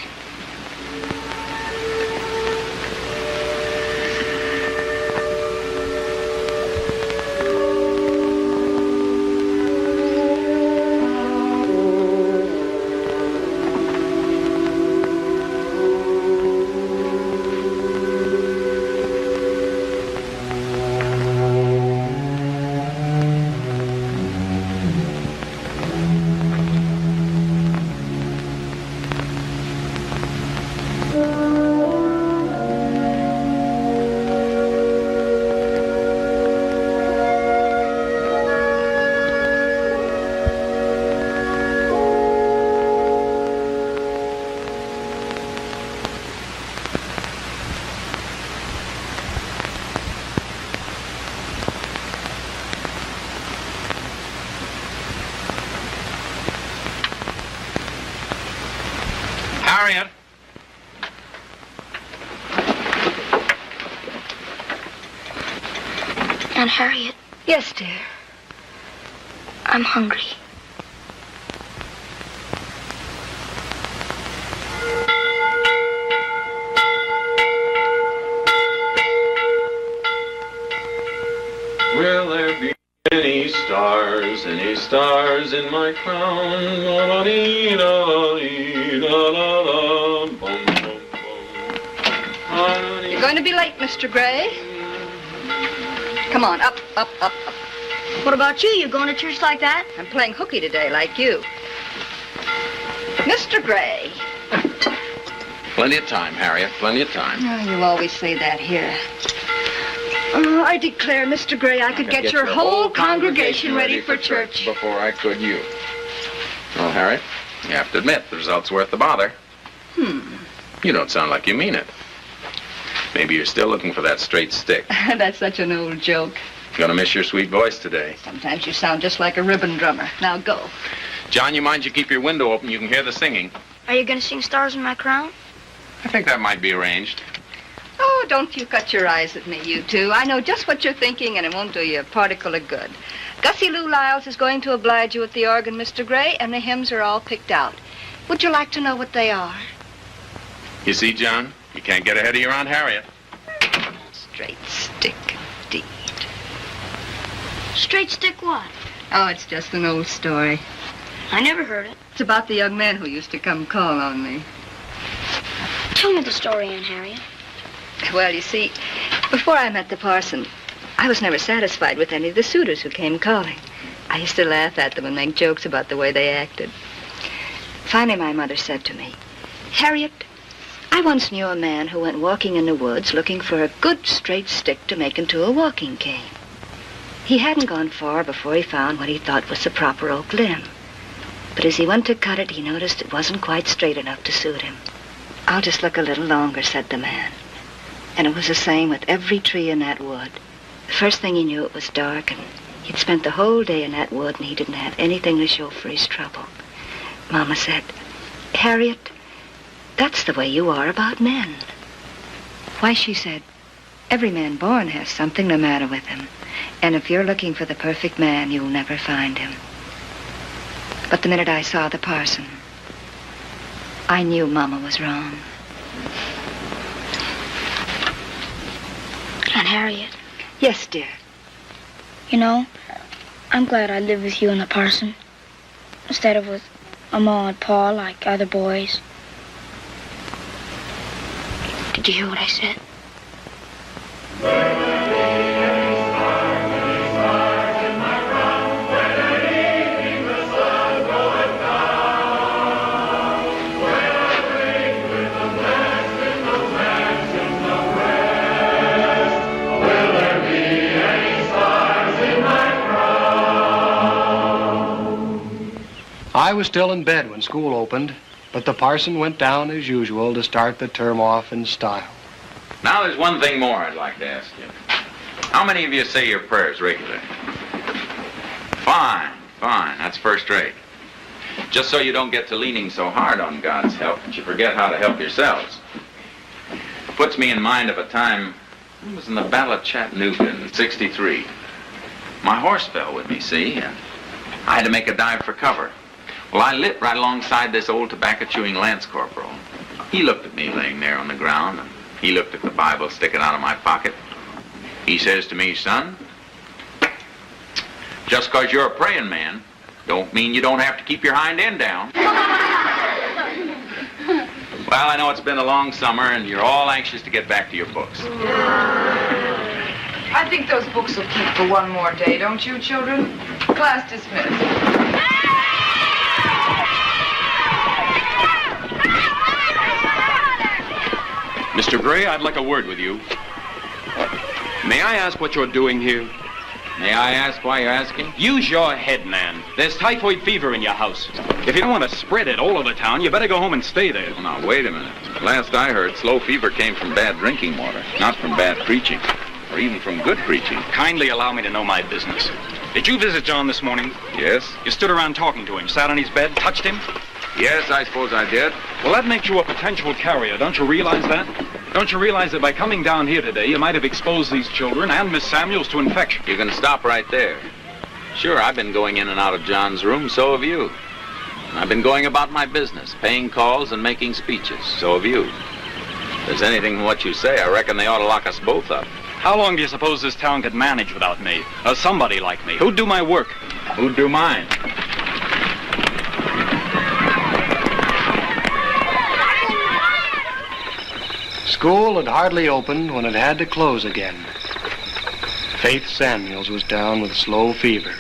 Harriet. Aunt Harriet. Yes, dear. I'm hungry. Will there be any stars in my crown? La la dee, la la dee, la la la, bum, bum, bum. You're going to be late, Mr. Gray. Come on, up, up, up, up. What about you? You going to church like that? I'm playing hooky today, like you. Mr. Gray. Plenty of time, Harriet, plenty of time. Oh, you always say that here. Oh, I declare, Mr. Gray, I could get your whole congregation ready for church. Before I could you. Well, Harriet, you have to admit, the result's worth the bother. You don't sound like you mean it. Maybe you're still looking for that straight stick. That's such an old joke. Gonna miss your sweet voice today. Sometimes you sound just like a ribbon drummer. Now go. John, you mind you keep your window open? You can hear the singing. Are you going to sing Stars in My Crown? I think that might be arranged. Oh, don't you cut your eyes at me, you two. I know just what you're thinking, and it won't do you a particle of good. Gussie Lou Lyles is going to oblige you at the organ, Mr. Gray, and the hymns are all picked out. Would you like to know what they are? You see, John, you can't get ahead of your Aunt Harriet. Straight stick, indeed. Straight stick what? Oh, it's just an old story. I never heard it. It's about the young man who used to come call on me. Tell me the story, Aunt Harriet. Well, you see, before I met the parson, I was never satisfied with any of the suitors who came calling. I used to laugh at them and make jokes about the way they acted. Finally, my mother said to me, Harriet, I once knew a man who went walking in the woods looking for a good straight stick to make into a walking cane. He hadn't gone far before he found what he thought was the proper oak limb. But as he went to cut it, he noticed it wasn't quite straight enough to suit him. I'll just look a little longer, said the man. And it was the same with every tree in that wood. The first thing he knew, it was dark, and he'd spent the whole day in that wood, and he didn't have anything to show for his trouble. Mama said, Harriet, that's the way you are about men. Why, she said, every man born has something the matter with him. And if you're looking for the perfect man, you'll never find him. But the minute I saw the parson, I knew Mama was wrong. Aunt Harriet. Yes, dear. You know, I'm glad I live with you and the parson, instead of with Ma and Pa like other boys. Did you hear what I said? I was still in bed when school opened, but the parson went down as usual to start the term off in style. Now there's one thing more I'd like to ask you. How many of you say your prayers regularly? Fine, fine, that's first rate. Just so you don't get to leaning so hard on God's help that you forget how to help yourselves. Puts me in mind of a time, it was in the Battle of Chattanooga in '63. My horse fell with me, see, and I had to make a dive for cover. Well, I lit right alongside this old tobacco-chewing Lance Corporal. He looked at me laying there on the ground, and he looked at the Bible sticking out of my pocket. He says to me, son, just 'cause you're a praying man, don't mean you don't have to keep your hind end down. Well, I know it's been a long summer, and you're all anxious to get back to your books. I think those books will keep for one more day, don't you, children? Class dismissed. Mr. Gray, I'd like a word with you. May I ask what you're doing here? May I ask why you're asking? Use your head, man. There's typhoid fever in your house. If you don't want to spread it all over town, you better go home and stay there. Well, now, wait a minute. Last I heard, slow fever came from bad drinking water, not from bad preaching, or even from good preaching. Kindly allow me to know my business. Did you visit John this morning? Yes. You stood around talking to him, sat on his bed, touched him? Yes, I suppose I did. Well, that makes you a potential carrier. Don't you realize that? Don't you realize that by coming down here today, you might have exposed these children and Miss Samuels to infection? You can stop right there. Sure, I've been going in and out of John's room, so have you. And I've been going about my business, paying calls and making speeches, so have you. If there's anything in what you say, I reckon they ought to lock us both up. How long do you suppose this town could manage without me? Somebody like me. Who'd do my work? Who'd do mine? School had hardly opened when it had to close again. Faith Samuels was down with slow fever.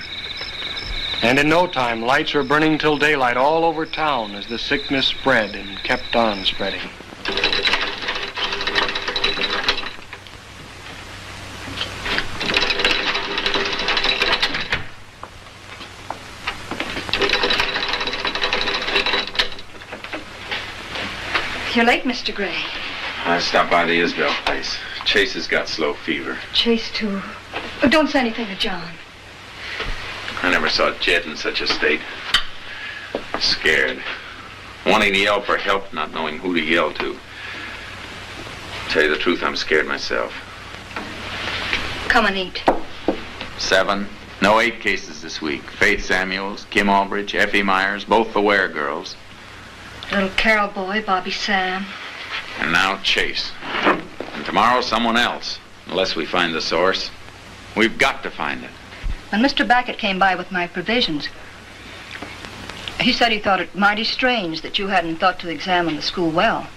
And in no time, lights were burning till daylight all over town as the sickness spread and kept on spreading. You're late, Mr. Gray. I stopped by the Isbell place. Chase has got slow fever. Chase, too. Oh, don't say anything to John. I never saw Jed in such a state. Scared. Wanting to yell for help, not knowing who to yell to. Tell you the truth, I'm scared myself. Come and eat. 7. No, 8 cases this week. Faith Samuels, Kim Aldrich, Effie Myers, both the Ware girls. Little Carol boy, Bobby Sam. And now Chase. And tomorrow someone else. Unless we find the source. We've got to find it. When Mr. Backett came by with my provisions, he said he thought it mighty strange that you hadn't thought to examine the school well.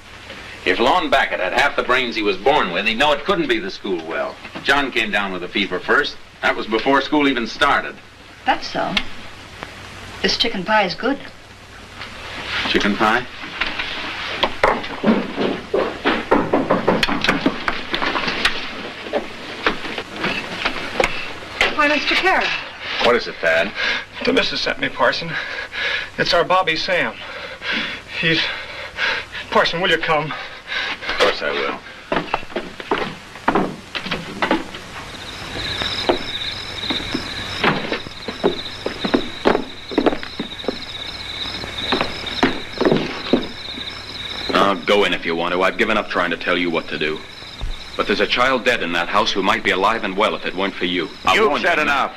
If Lon Backett had half the brains he was born with, he'd know it couldn't be the school well. John came down with a fever first. That was before school even started. That's so. This chicken pie is good. Chicken pie? Why, Mr. Carroll. What is it, Thad? The missus sent me, Parson. It's our Bobby Sam. He's... Parson, will you come? Of course I will. Go in if you want to. I've given up trying to tell you what to do. But there's a child dead in that house who might be alive and well if it weren't for you. You've said enough.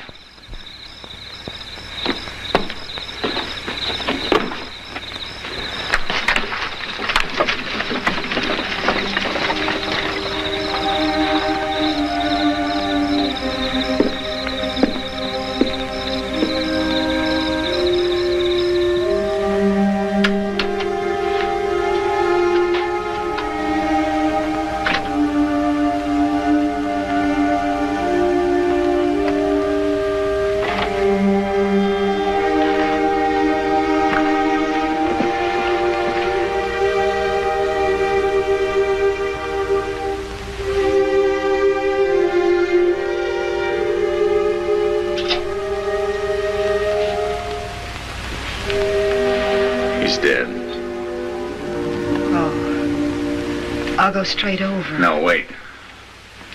I'll go straight over. No, wait.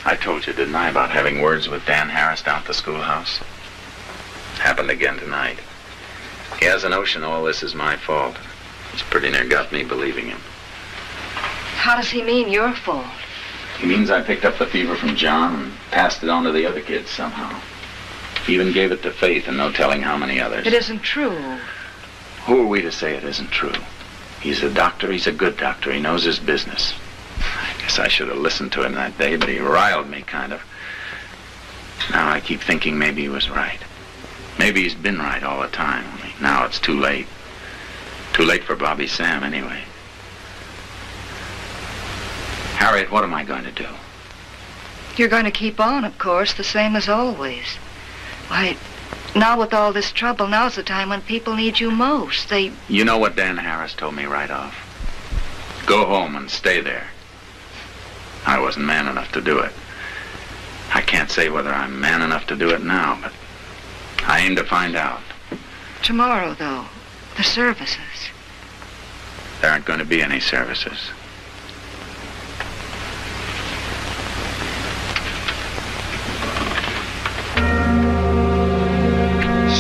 I told you, didn't I, about having words with Dan Harris down at the schoolhouse? Happened again tonight. He has a notion all this is my fault. He's pretty near got me believing him. How does he mean your fault? He means I picked up the fever from John and passed it on to the other kids somehow. He even gave it to Faith and no telling how many others. It isn't true. Who are we to say it isn't true? He's a doctor. He's a good doctor. He knows his business. I guess I should have listened to him that day, but he riled me, kind of. Now I keep thinking maybe he was right. Maybe he's been right all the time. Only now it's too late. Too late for Bobby Sam, anyway. Harriet, what am I going to do? You're going to keep on, of course, the same as always. Why, now with all this trouble, now's the time when people need you most. You know what Dan Harris told me right off? Go home and stay there. I wasn't man enough to do it. I can't say whether I'm man enough to do it now, but I aim to find out. Tomorrow, though, the services. There aren't going to be any services.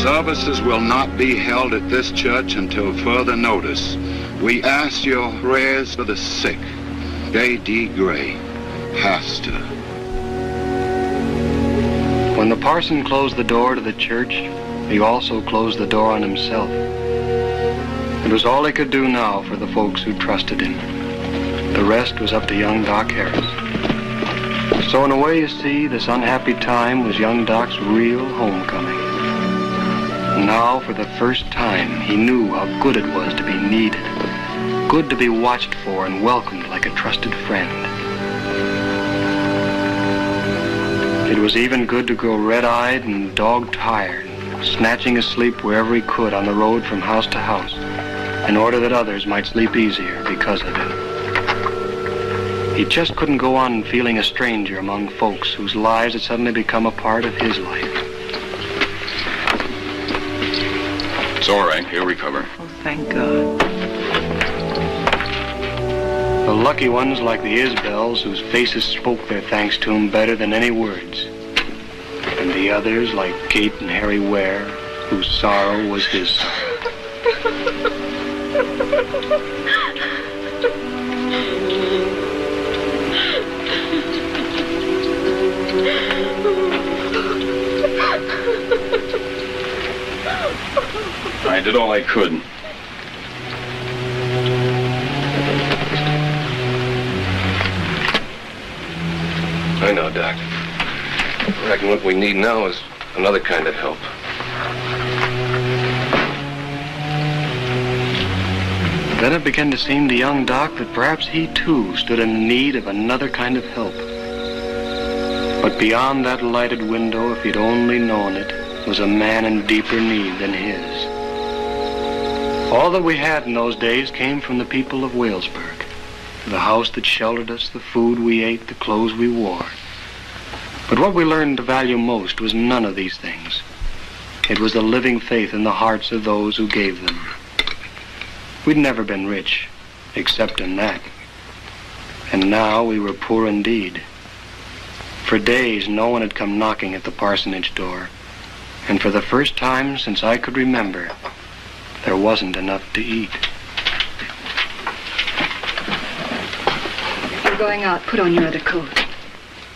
Services will not be held at this church until further notice. We ask your prayers for the sick. J.D. Gray, pastor. When the parson closed the door to the church, he also closed the door on himself. It was all he could do now for the folks who trusted him. The rest was up to young Doc Harris. So in a way, you see, this unhappy time was young Doc's real homecoming. Now, for the first time, he knew how good it was to be needed. Good to be watched for and welcomed like a trusted friend. It was even good to grow red-eyed and dog-tired, snatching his sleep wherever he could on the road from house to house, in order that others might sleep easier because of him. He just couldn't go on feeling a stranger among folks whose lives had suddenly become a part of his life. It's all right. He'll recover. Oh, thank God. The lucky ones like the Isbells, whose faces spoke their thanks to him better than any words. And the others like Kate and Harry Ware, whose sorrow was his sorrow. I did all I could. I know, Doc. I reckon what we need now is another kind of help. Then it began to seem to young Doc that perhaps he too stood in need of another kind of help. But beyond that lighted window, if he'd only known it, was a man in deeper need than his. All that we had in those days came from the people of Walesburg. The house that sheltered us, the food we ate, the clothes we wore. But what we learned to value most was none of these things. It was the living faith in the hearts of those who gave them. We'd never been rich, except in that. And now we were poor indeed. For days, no one had come knocking at the parsonage door. And for the first time since I could remember, there wasn't enough to eat. You're going out. Put on your other coat.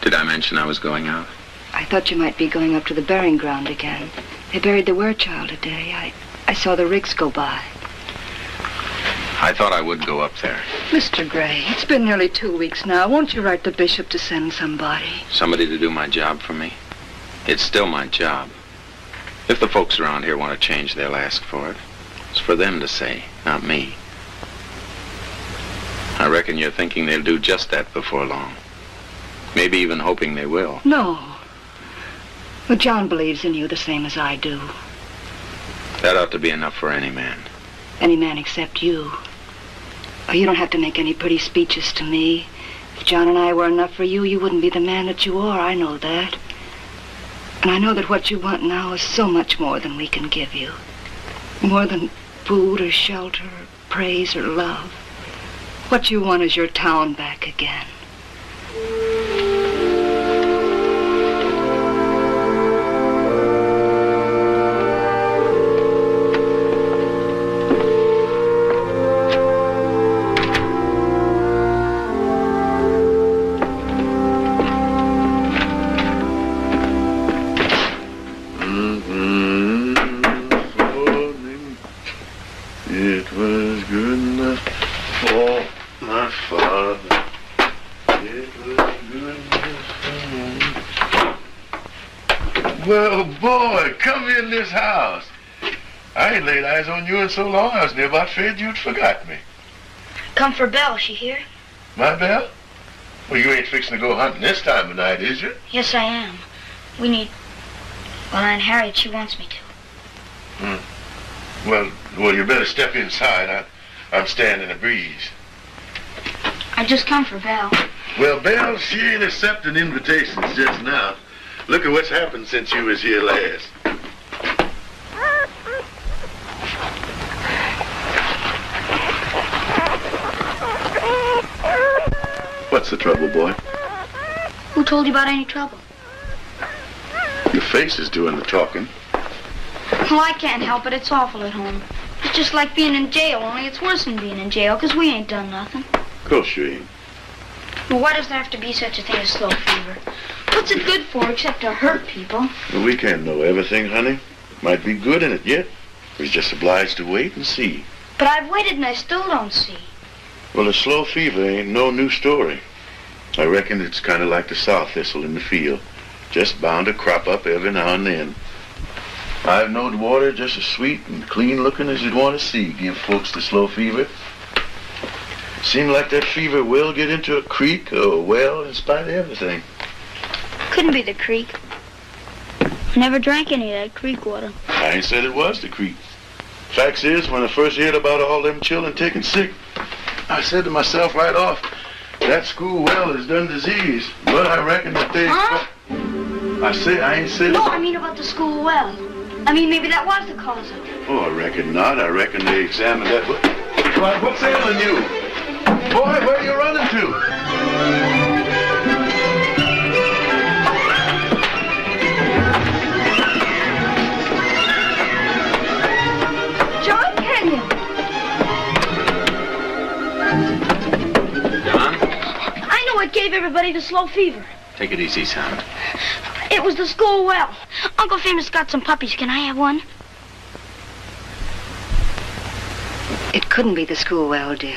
Did I mention I was going out? I thought you might be going up to the burying ground again. They buried the Werechild today. I saw the rigs go by. I thought I would go up there. Mr. Gray, it's been nearly 2 weeks now. Won't you write the bishop to send somebody? Somebody to do my job for me? It's still my job. If the folks around here want to change, they'll ask for it. It's for them to say, not me. I reckon you're thinking they'll do just that before long. Maybe even hoping they will. No. But John believes in you the same as I do. That ought to be enough for any man. Any man except you. Oh, you don't have to make any pretty speeches to me. If John and I were enough for you, you wouldn't be the man that you are. I know that. And I know that what you want now is so much more than we can give you. More than food or shelter or praise or love. What you want is your town back again. It was good enough for my father. It was good enough for me. Well, boy, come in this house. I ain't laid eyes on you in so long, I was near about afraid you'd forgot me. Come for Belle, she here? My Belle? Well, you ain't fixing to go hunting this time of night, is you? Yes, I am. We need... Well, Aunt Harriet, she wants me to. Well, you better step inside. I'm standing a breeze. I just come for Belle. Well, Belle, she ain't accepting invitations just now. Look at what's happened since you was here last. What's the trouble, boy? Who told you about any trouble? Your face is doing the talking. Well, I can't help it. It's awful at home. It's just like being in jail, only it's worse than being in jail, 'cause we ain't done nothing. Of course you ain't. Well, why does there have to be such a thing as slow fever? What's it good for except to hurt people? Well, we can't know everything, honey. Might be good in it yet. We're just obliged to wait and see. But I've waited and I still don't see. Well, a slow fever ain't no new story. I reckon it's kind of like the sow thistle in the field. Just bound to crop up every now and then. I've known water just as sweet and clean looking as you'd want to see give folks the slow fever. Seemed like that fever will get into a creek or a well in spite of everything. Couldn't be the creek. I never drank any of that creek water. I ain't said it was the creek. Facts is, when I first heard about all them children taking sick, I said to myself right off, that school well is done disease. But I reckon that they... Huh? I ain't said... No, I mean about the school well. I mean, maybe that was the cause of it. Oh, I reckon not. I reckon they examined that... What's ailing you? Boy, where are you running to? What gave everybody the slow fever? Take it easy, son. It was the school well. Uncle Famous got some puppies. Can I have one? It couldn't be the school well, dear.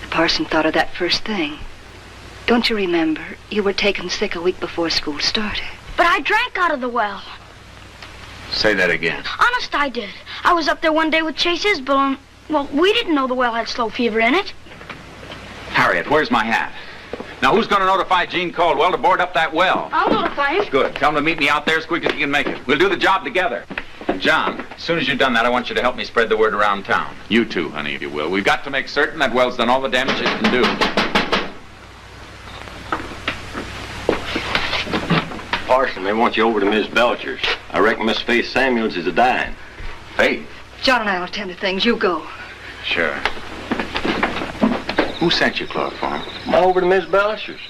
The parson thought of that first thing. Don't you remember? You were taken sick a week before school started. But I drank out of the well. Say that again. Honest, I did. I was up there one day with Chase Isbell and, well, we didn't know the well had slow fever in it. Harriet, where's my hat? Now, who's going to notify Gene Caldwell to board up that well? I'll notify him. Good. Tell him to meet me out there as quick as he can make it. We'll do the job together. And, John, as soon as you've done that, I want you to help me spread the word around town. You too, honey, if you will. We've got to make certain that well's done all the damage it can do. Parson, they want you over to Miss Belcher's. I reckon Miss Faith Samuels is a-dying. Faith? John and I will tend to things. You go. Sure. Who sent you, chloroform? Over to Miss Belcher's.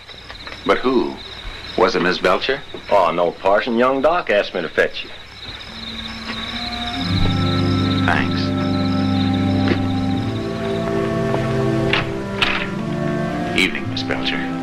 But who? Was it Miss Belcher? Oh, no, Parson. Young Doc asked me to fetch you. Thanks. Evening, Miss Belcher.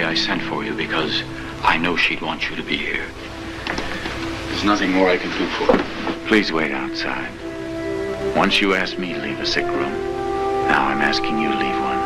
I sent for you because I know she'd want you to be here. There's nothing more I can do for her. Please wait outside. Once you asked me to leave a sick room, now I'm asking you to leave one.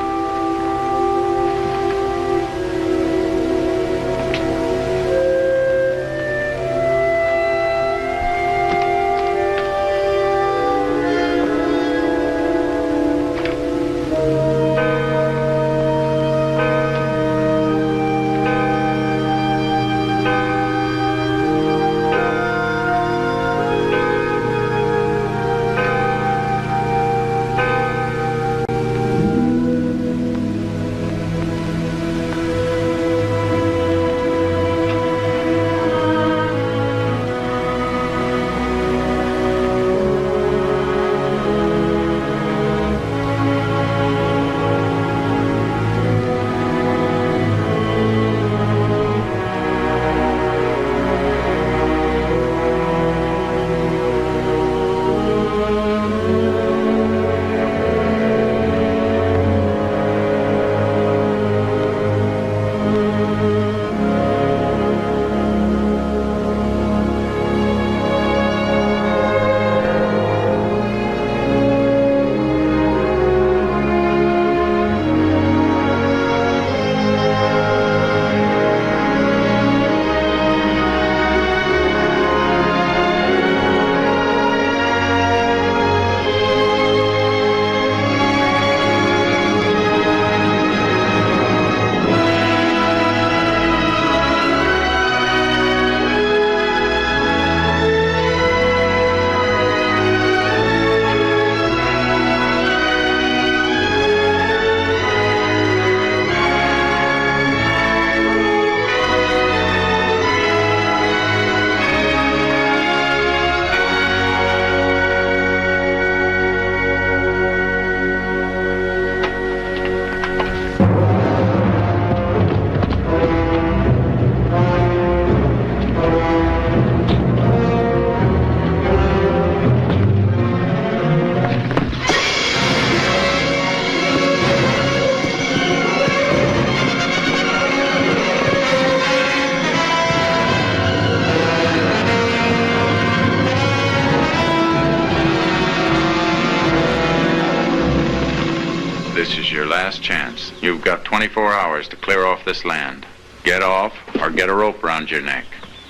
This is your last chance. You've got 24 hours to clear off this land. Get off or get a rope around your neck.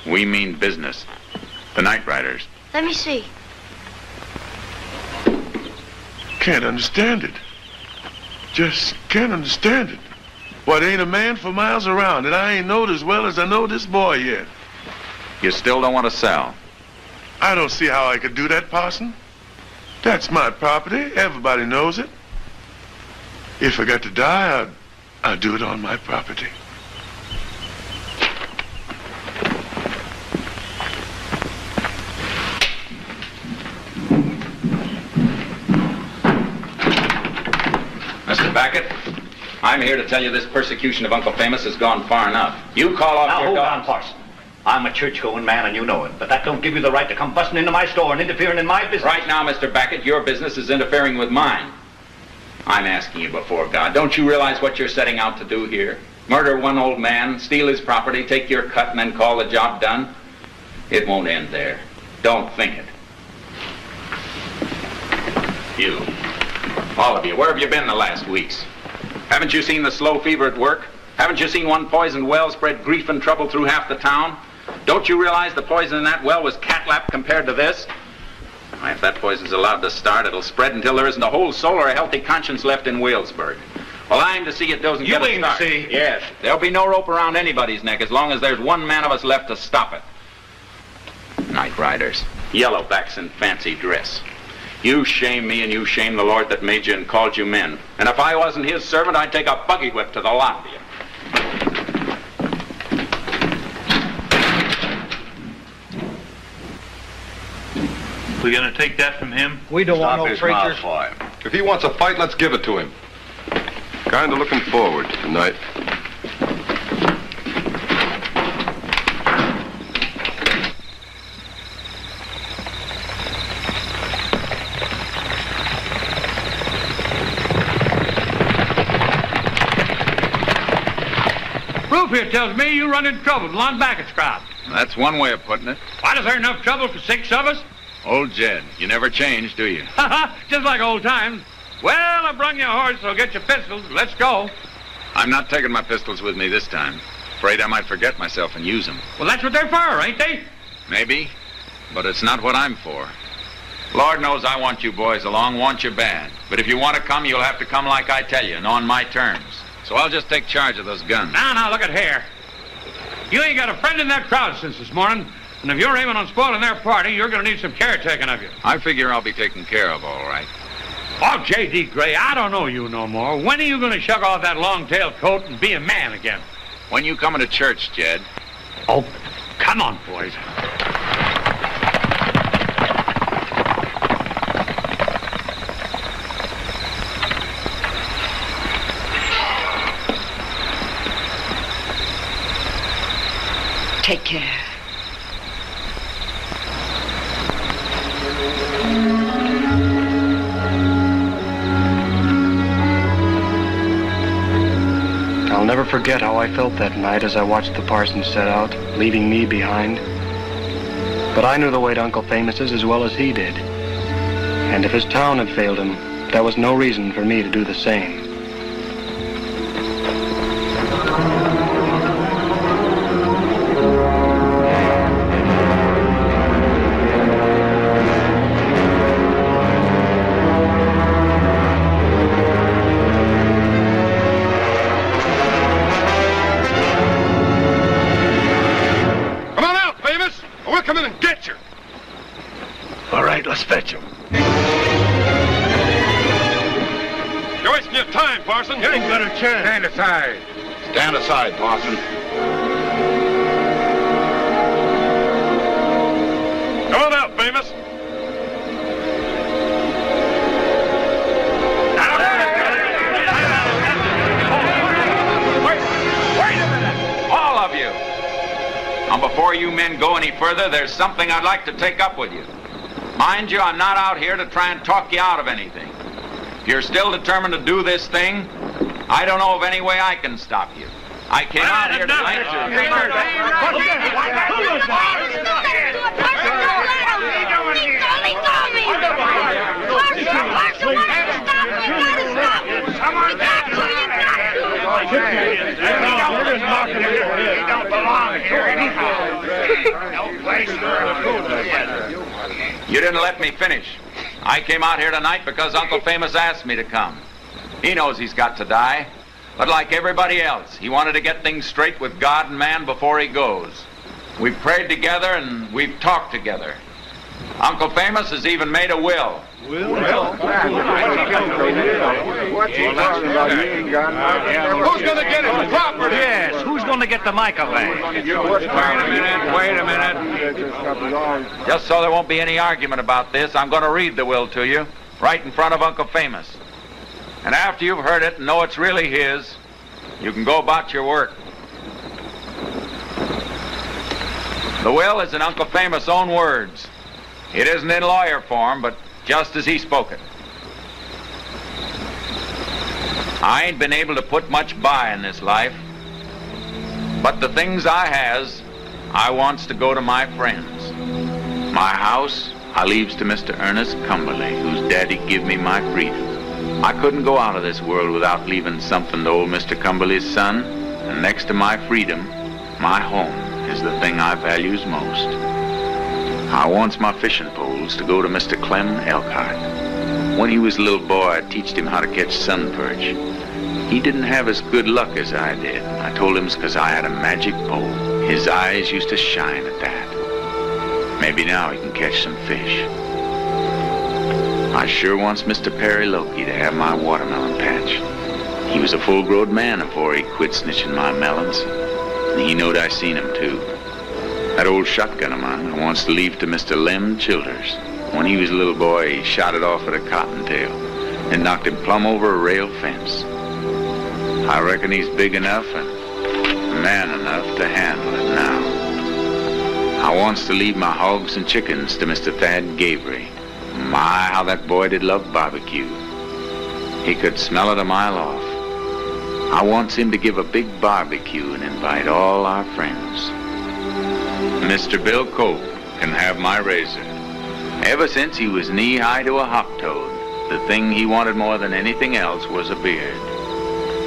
We mean business. The Night Riders. Let me see. Can't understand it. Just can't understand it. What, ain't a man for miles around that I ain't knowed as well as I know this boy yet. You still don't want to sell? I don't see how I could do that, Parson. That's my property. Everybody knows it. If I got to die, I'd do it on my property. Mr. Backett, I'm here to tell you this persecution of Uncle Famous has gone far enough. You call off your hold dogs. on, Parson. I'm a church-going man, and you know it. But that don't give you the right to come busting into my store and interfering in my business. Right now, Mr. Backett, your business is interfering with mine. I'm asking you before God, don't you realize what you're setting out to do here? Murder one old man, steal his property, take your cut, and then call the job done? It won't end there. Don't think it. You, all of you, where have you been the last weeks? Haven't you seen the slow fever at work? Haven't you seen one poisoned well spread grief and trouble through half the town? Don't you realize the poison in that well was catlap compared to this? Why, if that poison's allowed to start, it'll spread until there isn't a whole soul or a healthy conscience left in Walesburg. Well, I aim to see it doesn't get a start. You aim to see? Yes. There'll be no rope around anybody's neck as long as there's one man of us left to stop it. Night Riders, yellowbacks in fancy dress. You shame me and you shame the Lord that made you and called you men. And if I wasn't his servant, I'd take a buggy whip to the lot of you. We gonna take that from him? We don't want Stop no his preachers. mouth, boy. If he wants a fight, let's give it to him. Kinda looking forward to tonight. Roof here tells me you run into trouble with Lon Backett's crowd. That's one way of putting it. Why, is there enough trouble for 6 of us? Old Jed, you never change, do you? Just like old times. Well, I brung you a horse, so get your pistols. Let's go. I'm not taking my pistols with me this time. Afraid I might forget myself and use them. Well, that's what they're for, ain't they? Maybe, but it's not what I'm for. Lord knows I want you boys along, want you bad. But if you want to come, you'll have to come like I tell you, and on my terms. So I'll just take charge of those guns. Now, look at here. You ain't got a friend in that crowd since this morning, and if you're aiming on spoiling their party, you're going to need some care taken of you. I figure I'll be taken care of, all right. Oh, J.D. Gray, I don't know you no more. When are you going to shuck off that long-tailed coat and be a man again? When you coming to church, Jed? Oh, come on, boys. Take care. I'll never forget how I felt that night as I watched the parson set out, leaving me behind. But I knew the way to Uncle Famous's as well as he did. And if his town had failed him, that was no reason for me to do the same. Come in and get you. All right, let's fetch him. You're wasting your time, Parson. You ain't got a chance. Stand aside. Stand aside, Parson. Come on out, Famous. Wait a minute, all of you. Now, before you men go any further, there's something I'd like to take up with you. Mind you, I'm not out here to try and talk you out of anything. If you're still determined to do this thing, I don't know of any way I can stop you. I came out here tonight don't belong here anyhow. No place for a fool. You didn't let me finish. I came out here tonight because Uncle Famous asked me to come. He knows he's got to die. But like everybody else, he wanted to get things straight with God and man before he goes. We've prayed together and we've talked together. Uncle Famous has even made a will. Who's gonna get his property? Yes, who's gonna get the mica land? Wait a minute. Just so there won't be any argument about this, I'm gonna read the will to you, right in front of Uncle Famous. And after you've heard it and know it's really his, you can go about your work. The will is in Uncle Famous' own words. It isn't in lawyer form, but just as he spoke it. I ain't been able to put much by in this life, but the things I has, I wants to go to my friends. My house, I leaves to Mr. Ernest Cumberly, whose daddy give me my freedom. I couldn't go out of this world without leaving something to old Mr. Cumberly's son, and next to my freedom, my home is the thing I values most. I wants my fishing poles to go to Mr. Clem Elkhart. When he was a little boy, I teached him how to catch sun perch. He didn't have as good luck as I did. I told him it's 'cause I had a magic pole. His eyes used to shine at that. Maybe now he can catch some fish. I sure wants Mr. Perry Loki to have my watermelon patch. He was a full-grown man before he quit snitching my melons. And he knowed I seen him, too. That old shotgun of mine I wants to leave to Mr. Lem Childers. When he was a little boy, he shot it off at a cottontail and knocked him plumb over a rail fence. I reckon he's big enough and man enough to handle it now. I wants to leave my hogs and chickens to Mr. Thad Gabriel. My, how that boy did love barbecue. He could smell it a mile off. I wants him to give a big barbecue and invite all our friends. Mr. Bill Cope can have my razor. Ever since he was knee-high to a hop toad, the thing he wanted more than anything else was a beard.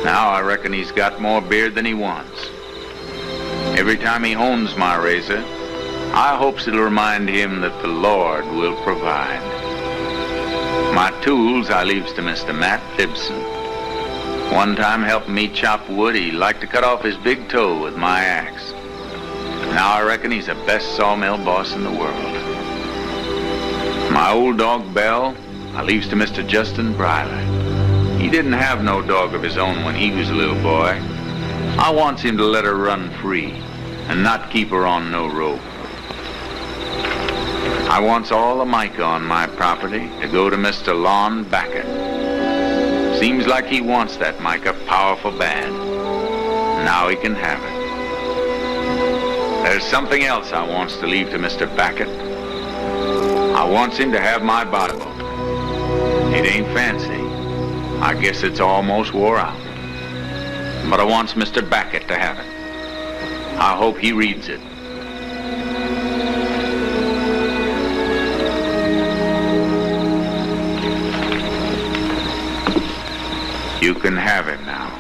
Now I reckon he's got more beard than he wants. Every time he hones my razor, I hopes it'll remind him that the Lord will provide. My tools I leaves to Mr. Matt Ibsen. One time helping me chop wood, he liked to cut off his big toe with my axe. Now I reckon he's the best sawmill boss in the world. My old dog Belle, I leaves to Mr. Justin Bryler. He didn't have no dog of his own when he was a little boy. I wants him to let her run free and not keep her on no rope. I wants all the mica on my property to go to Mr. Lon Backett. Seems like he wants that mica powerful bad. Now he can have it. There's something else I wants to leave to Mr. Backett. I wants him to have my Bible. It ain't fancy. I guess it's almost wore out. But I wants Mr. Backett to have it. I hope he reads it. You can have it now.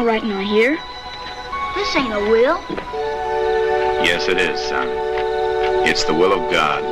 Writing on here. This ain't a will. Yes, it is, son. It's the will of God.